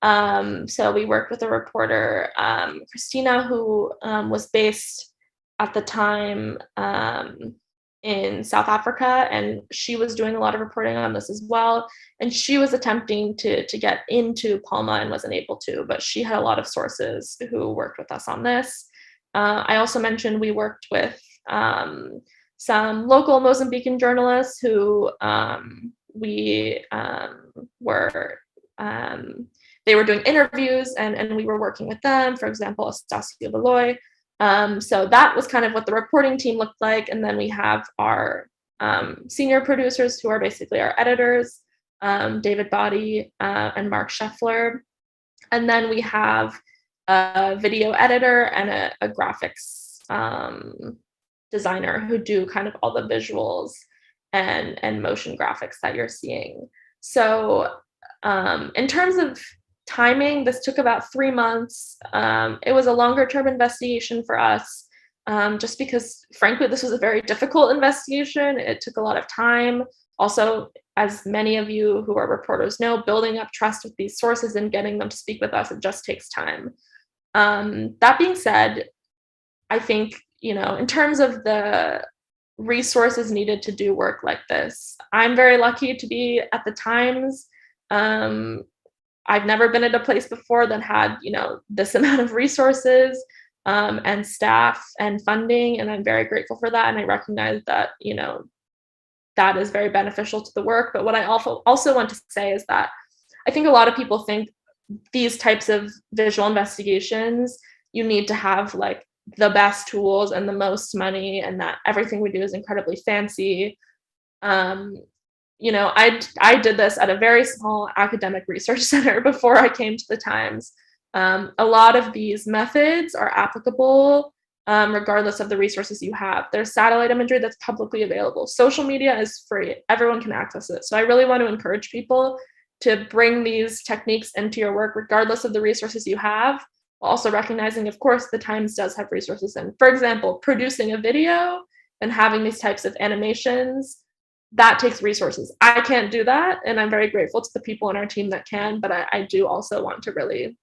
So we worked with a reporter, Christina, who was based at the time in South Africa, and she was doing a lot of reporting on this as well. And she was attempting to get into Palma and wasn't able to, but she had a lot of sources who worked with us on this. I also mentioned we worked with some local Mozambican journalists who they were doing interviews and we were working with them, for example, Estacio Beloy. So that was kind of what the reporting team looked like. And then we have our senior producers who are basically our editors, David Body and Mark Scheffler. And then we have a video editor and a graphics designer who do kind of all the visuals and motion graphics that you're seeing. So in terms of timing, this took about 3 months. It was a longer term investigation for us, just because, frankly, this was a very difficult investigation. It took a lot of time. Also, as many of you who are reporters know, building up trust with these sources and getting them to speak with us, it just takes time. That being said, I think, in terms of the resources needed to do work like this, I'm very lucky to be at the Times. I've never been at a place before that had, this amount of resources and staff and funding, and I'm very grateful for that. And I recognize that, that is very beneficial to the work. But what I also want to say is that I think a lot of people think these types of visual investigations, you need to have like the best tools and the most money, and that everything we do is incredibly fancy. I did this at a very small academic research center before I came to the Times. A lot of these methods are applicable regardless of the resources you have. There's satellite imagery that's publicly available. Social media is free. Everyone can access it. So I really want to encourage people to bring these techniques into your work regardless of the resources you have, while also recognizing, of course, the Times does have resources. And for example, producing a video and having these types of animations, that takes resources. I can't do that, and I'm very grateful to the people on our team that can, but I do also want to really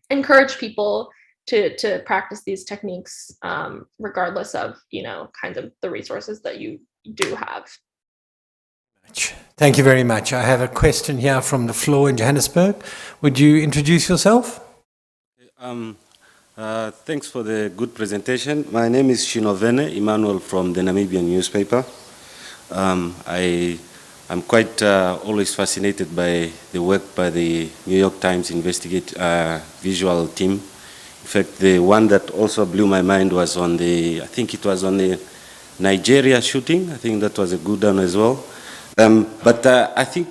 encourage people to practice these techniques regardless of, kind of the resources that you do have. Thank you very much. I have a question here from the floor in Johannesburg. Would you introduce yourself? Thanks for the good presentation. My name is Shinovene Emmanuel from the Namibian newspaper. I'm quite always fascinated by the work by the New York Times visual team. In fact, the one that also blew my mind was on I think it was on the Nigeria shooting. I think that was a good one as well. But I think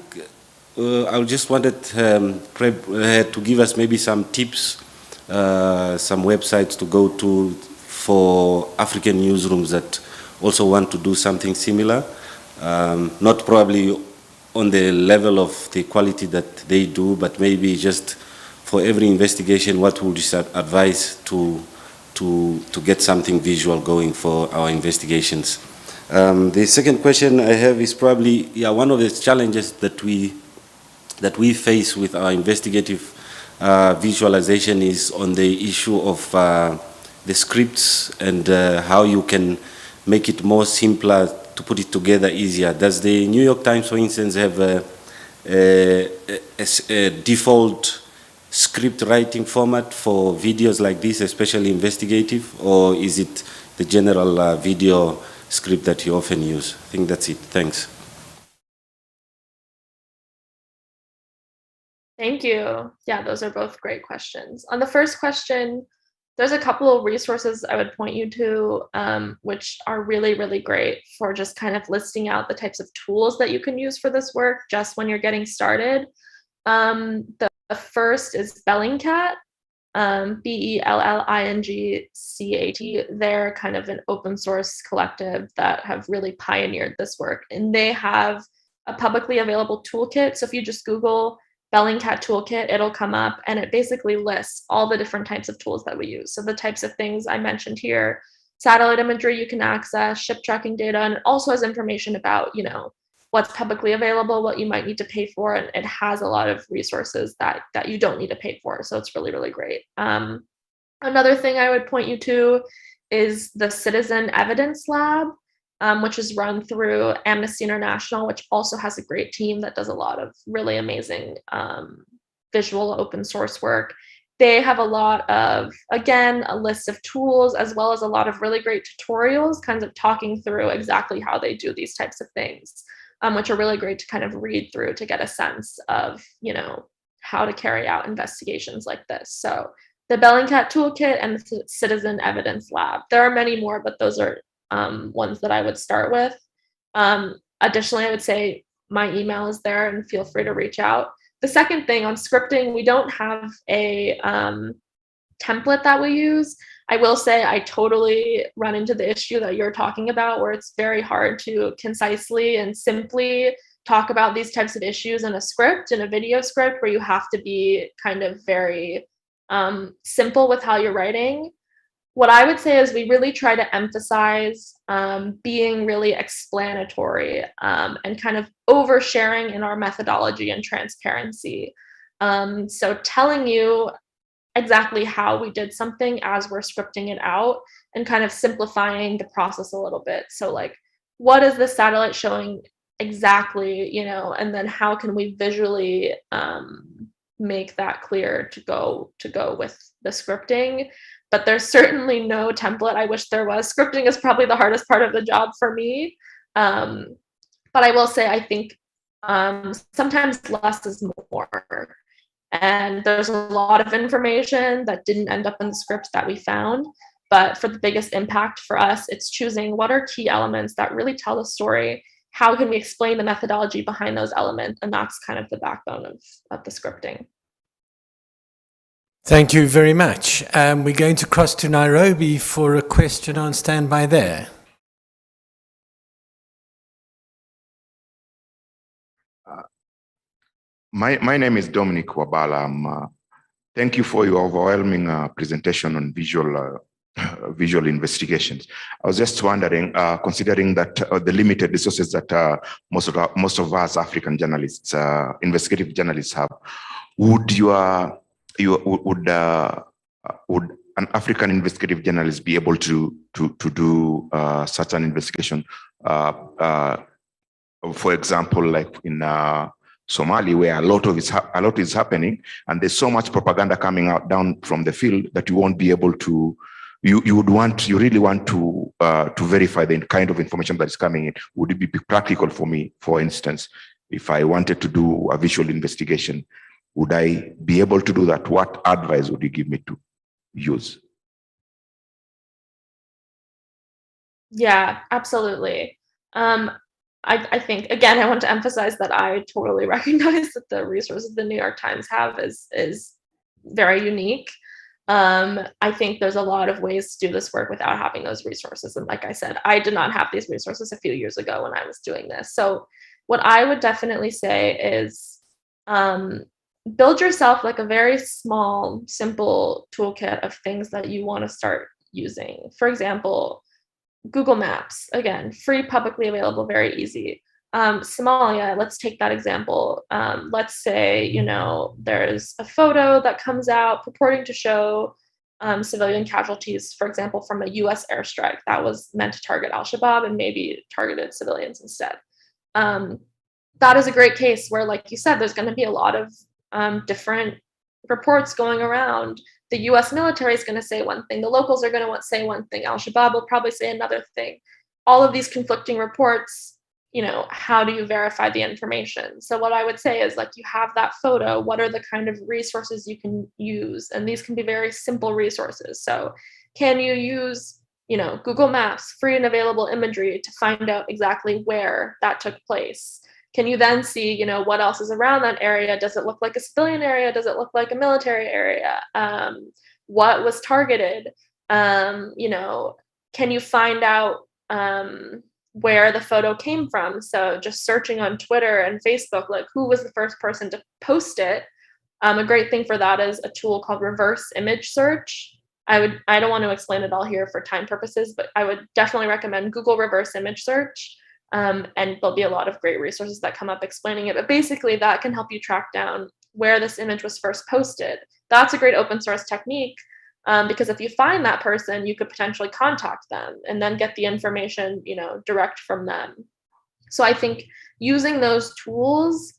I just wanted to give us maybe some tips, some websites to go to for African newsrooms that also want to do something similar. Not probably on the level of the quality that they do, but maybe just for every investigation, what would you advise to get something visual going for our investigations? The second question I have is probably one of the challenges that we face with our investigative visualization is on the issue of the scripts and how you can make it more simpler to put it together easier. Does the New York Times, for instance, have a default script writing format for videos like this, especially investigative, or is it the general video script that you often use? I think that's it. Thanks. Thank you. Yeah, those are both great questions. On the first question, there's a couple of resources I would point you to, which are really, really great for just kind of listing out the types of tools that you can use for this work just when you're getting started. The first is Bellingcat, Bellingcat. They're kind of an open source collective that have really pioneered this work, and they have a publicly available toolkit. So if you just Google Bellingcat toolkit, it'll come up, and it basically lists all the different types of tools that we use. So the types of things I mentioned here, satellite imagery you can access, ship tracking data, and it also has information about, what's publicly available, what you might need to pay for, and it has a lot of resources that you don't need to pay for. So it's really, really great. Another thing I would point you to is the Citizen Evidence Lab, which is run through Amnesty International, which also has a great team that does a lot of really amazing visual open source work. They have a lot of, again, a list of tools, as well as a lot of really great tutorials, kind of talking through exactly how they do these types of things, which are really great to kind of read through to get a sense of, how to carry out investigations like this. So the Bellingcat Toolkit and the Citizen Evidence Lab. There are many more, but those are ones that I would start with. Additionally, I would say my email is there and feel free to reach out. The second thing on scripting, we don't have a template that we use. I will say I totally run into the issue that you're talking about, where it's very hard to concisely and simply talk about these types of issues in a script, in a video script, where you have to be kind of very simple with how you're writing. What I would say is we really try to emphasize being really explanatory and kind of oversharing in our methodology and transparency. So telling you exactly how we did something as we're scripting it out, and kind of simplifying the process a little bit. So like, what is the satellite showing exactly, and then how can we visually make that clear to go with the scripting. But there's certainly no template. I wish there was. Scripting is probably the hardest part of the job for me. But I will say, I think sometimes less is more. And there's a lot of information that didn't end up in the script that we found. But for the biggest impact for us, it's choosing what are key elements that really tell the story. How can we explain the methodology behind those elements? And that's kind of the backbone of the scripting. Thank you very much. We're going to cross to Nairobi for a question on standby there. My name is Dominic Wabala. Thank you for your overwhelming presentation on visual investigations. I was just wondering, considering that the limited resources that most of us African journalists, investigative journalists have, would an African investigative journalist be able to do such an investigation? For example, like in Somalia, where a lot is happening, and there's so much propaganda coming out down from the field that you won't be able to. You really want to verify the kind of information that is coming in. Would it be practical for me, for instance, if I wanted to do a visual investigation? Would I be able to do that? What advice would you give me to use? Yeah, absolutely. I think, again, I want to emphasize that I totally recognize that the resources the New York Times have is very unique. I think there's a lot of ways to do this work without having those resources. And like I said, I did not have these resources a few years ago when I was doing this. So what I would definitely say is build yourself like a very small, simple toolkit of things that you want to start using. For example, Google Maps, again, free, publicly available, very easy. Somalia, let's take that example. Let's say, there's a photo that comes out purporting to show civilian casualties, for example, from a US airstrike that was meant to target al-Shabaab and maybe targeted civilians instead. That is a great case where, like you said, there's going to be a lot of different reports going around. The US military is going to say one thing, the locals are going to say one thing, al-Shabaab will probably say another thing. All of these conflicting reports, how do you verify the information? So what I would say is, like, you have that photo, what are the kind of resources you can use? And these can be very simple resources. So can you use, Google Maps, free and available imagery to find out exactly where that took place? Can you then see, what else is around that area? Does it look like a civilian area? Does it look like a military area? What was targeted? Can you find out where the photo came from? So just searching on Twitter and Facebook, like, who was the first person to post it? A great thing for that is a tool called reverse image search. I don't want to explain it all here for time purposes, but I would definitely recommend Google reverse image search. And there'll be a lot of great resources that come up explaining it. But basically, that can help you track down where this image was first posted. That's a great open source technique, because if you find that person, you could potentially contact them and then get the information, direct from them. So I think using those tools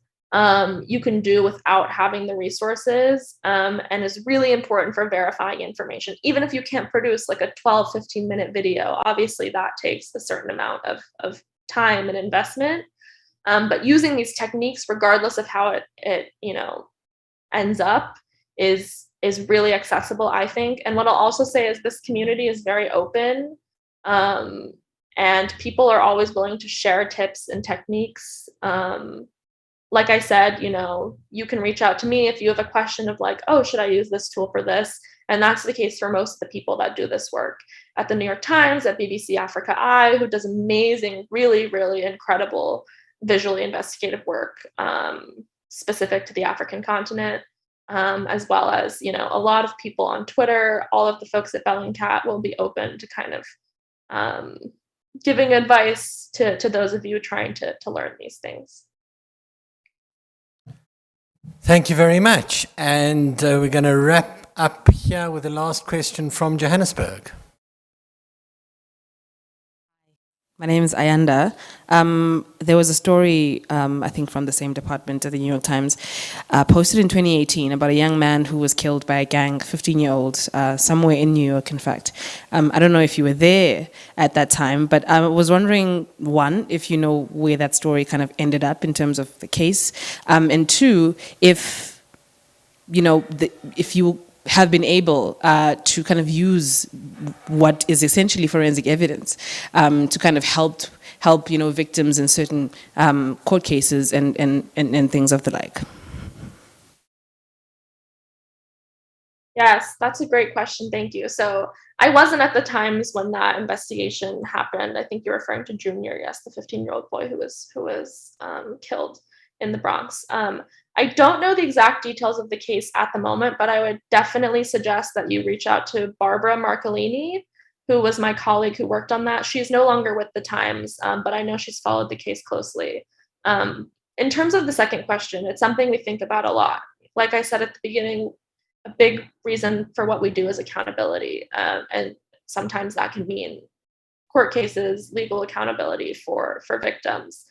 you can do without having the resources, and is really important for verifying information. Even if you can't produce like a 12, 15-minute video, obviously that takes a certain amount of time and investment. But using these techniques, regardless of how it ends up, is really accessible, I think. And what I'll also say is this community is very open, and people are always willing to share tips and techniques. Like I said, you can reach out to me if you have a question of like, oh, should I use this tool for this? And that's the case for most of the people that do this work at the New York Times, at BBC Africa Eye, who does amazing, really, really incredible visually investigative work specific to the African continent, as well as, a lot of people on Twitter. All of the folks at Bellingcat will be open to kind of giving advice to those of you trying to learn these things. Thank you very much. And we're going to wrap up here with the last question from Johannesburg. My name is Ayanda. There was a story, I think from the same department of the New York Times, posted in 2018 about a young man who was killed by a gang, 15-year-old, somewhere in New York, in fact. I don't know if you were there at that time, but I was wondering, one, if you know where that story kind of ended up in terms of the case, and two, if, you know, if you have been able to kind of use what is essentially forensic evidence to kind of help you know, victims in certain court cases and things of the like. Yes, that's a great question. Thank you. So I wasn't at the times when that investigation happened. I think you're referring to Junior, yes, the 15-year-old boy who was killed in the Bronx. I don't know the exact details of the case at the moment, but I would definitely suggest that you reach out to Barbara Marcolini, who was my colleague who worked on that. She's no longer with the Times, but I know she's followed the case closely. In terms of the second question, it's something we think about a lot. Like I said at the beginning, a big reason for what we do is accountability. And sometimes that can mean court cases, legal accountability for victims.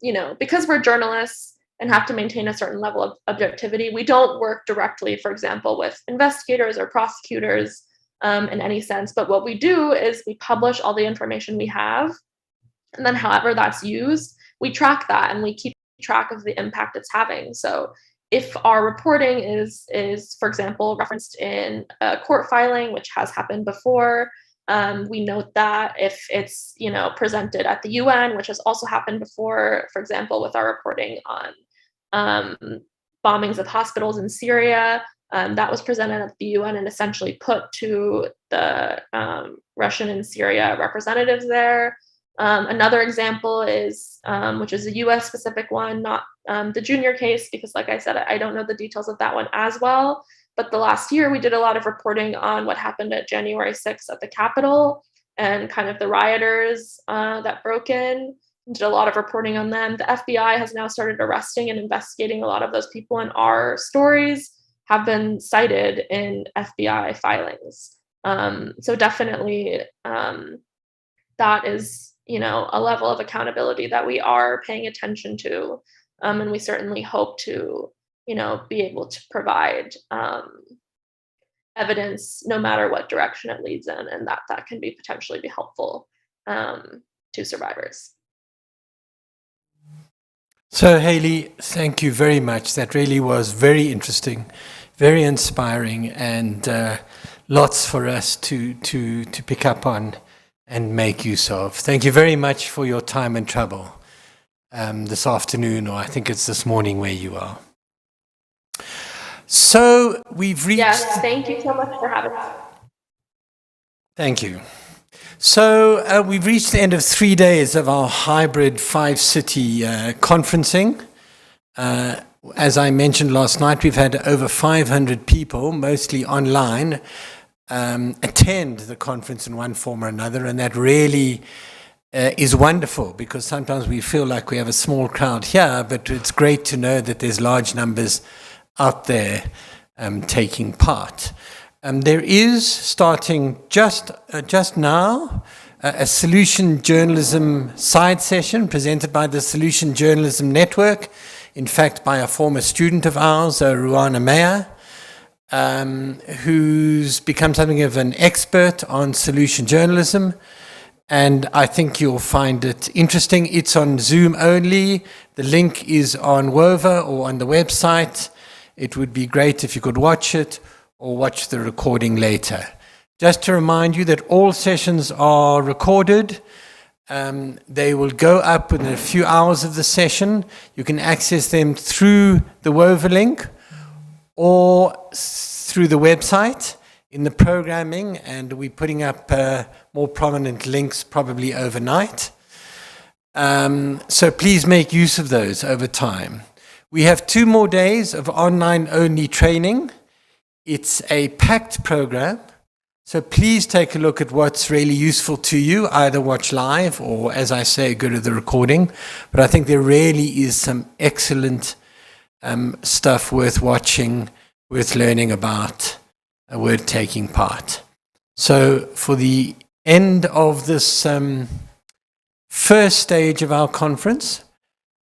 You know, because we're journalists and have to maintain a certain level of objectivity, we don't work directly, for example, with investigators or prosecutors in any sense. But what we do is we publish all the information we have, and then however that's used, we track that and we keep track of the impact it's having. So if our reporting is for example, referenced in a court filing, which has happened before, we note that. If it's, you know, presented at the UN, which has also happened before, for example, with our reporting on bombings of hospitals in Syria, that was presented at the UN and essentially put to the Russian and Syria representatives there. Another example is, which is a US specific one, not the Junior case, because like I said, I don't know the details of that one as well. But the last year we did a lot of reporting on what happened at January 6th at the Capitol and kind of the rioters that broke in. Did a lot of reporting on them. The FBI has now started arresting and investigating a lot of those people, and our stories have been cited in FBI filings. So definitely that is, you know, a level of accountability that we are paying attention to, and we certainly hope to, you know, be able to provide evidence no matter what direction it leads in, and that can be potentially be helpful to survivors. So Haley, thank you very much. That really was very interesting, very inspiring, and lots for us to pick up on and make use of. Thank you very much for your time and trouble this afternoon, or I think it's this morning where you are. So we've reached... Yes, thank you so much for having us. Thank you. So we've reached the end of 3 days of our hybrid 5-city conferencing. As I mentioned last night, we've had over 500 people, mostly online, attend the conference in one form or another, and that really is wonderful, because sometimes we feel like we have a small crowd here, but it's great to know that there's large numbers out there taking part. There is, starting just now, a Solution Journalism side session presented by the Solution Journalism Network, in fact by a former student of ours, Ruana Meyer, who's become something of an expert on solution journalism, and I think you'll find it interesting. It's on Zoom only. The link is on Wova or on the website. It would be great if you could watch it or watch the recording later. Just to remind you that all sessions are recorded. They will go up within a few hours of the session. You can access them through the Wova link or through the website in the programming, and we're putting up more prominent links probably overnight. So please make use of those over time. We have 2 more days of online-only training. It's a packed program, so please take a look at what's really useful to you, either watch live or, as I say, go to the recording. But I think there really is some excellent stuff worth watching, worth learning about, worth taking part. So for the end of this first stage of our conference,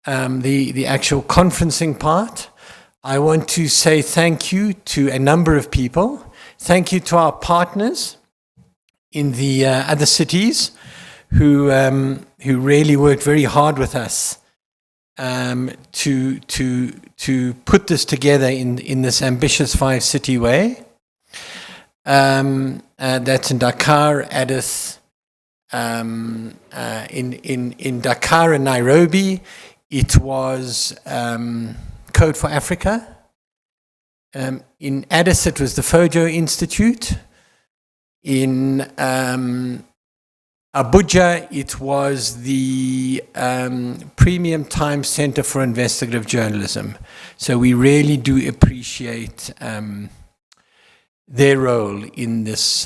the actual conferencing part. I want to say thank you to a number of people. Thank you to our partners in the other cities who really worked very hard with us to put this together in this ambitious 5-city way. That's in Dakar, Addis, in Dakar and Nairobi. It was Code for Africa. In Addis, it was the Fojo Institute. In Abuja, it was the Premium Times Center for Investigative Journalism. So we really do appreciate their role in this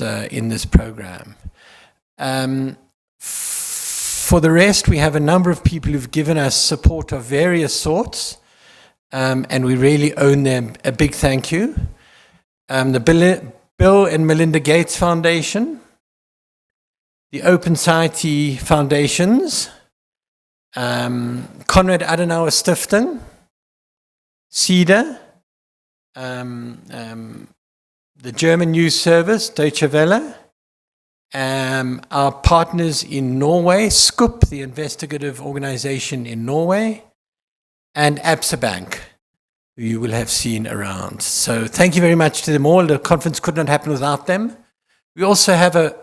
program. For the rest, we have a number of people who've given us support of various sorts, and we really owe them a big thank you. The Bill and Melinda Gates Foundation, the Open Society Foundations, Konrad Adenauer Stiftung, CEDA, the German news service, Deutsche Welle, our partners in Norway, SKUP, the investigative organization in Norway, and Absa Bank, who you will have seen around. So thank you very much to them all. The conference could not happen without them. We also have a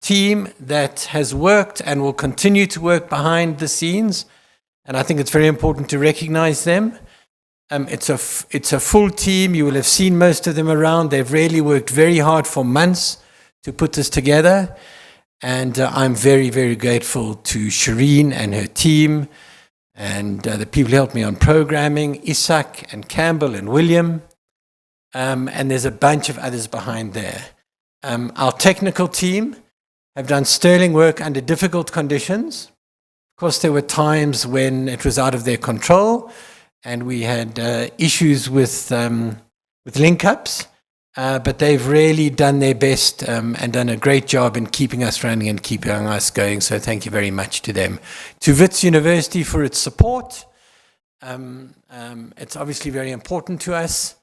team that has worked and will continue to work behind the scenes, and I think it's very important to recognize them. It's a full team. You will have seen most of them around. They've really worked very hard for months to put this together, and I'm very, very grateful to Shireen and her team, and the people who helped me on programming, Isaac and Campbell and William, and there's a bunch of others behind there. Our technical team have done sterling work under difficult conditions. Of course, there were times when it was out of their control, and we had issues with link-ups, but they've really done their best and done a great job in keeping us running and keeping us going, so thank you very much to them. To Wits University for its support. It's obviously very important to us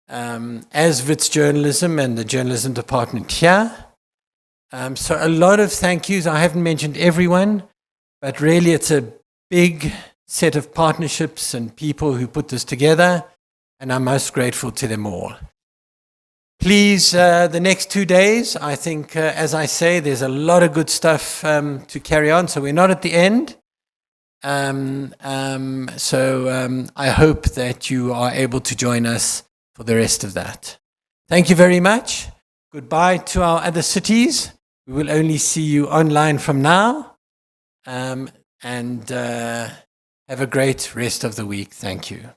as Wits Journalism and the journalism department here. So a lot of thank yous. I haven't mentioned everyone, but really it's a big set of partnerships and people who put this together, and I'm most grateful to them all. Please, the next 2 days, I think, as I say, there's a lot of good stuff to carry on, so we're not at the end. I hope that you are able to join us for the rest of that. Thank you very much. Goodbye to our other cities. We will only see you online from now. Have a great rest of the week. Thank you.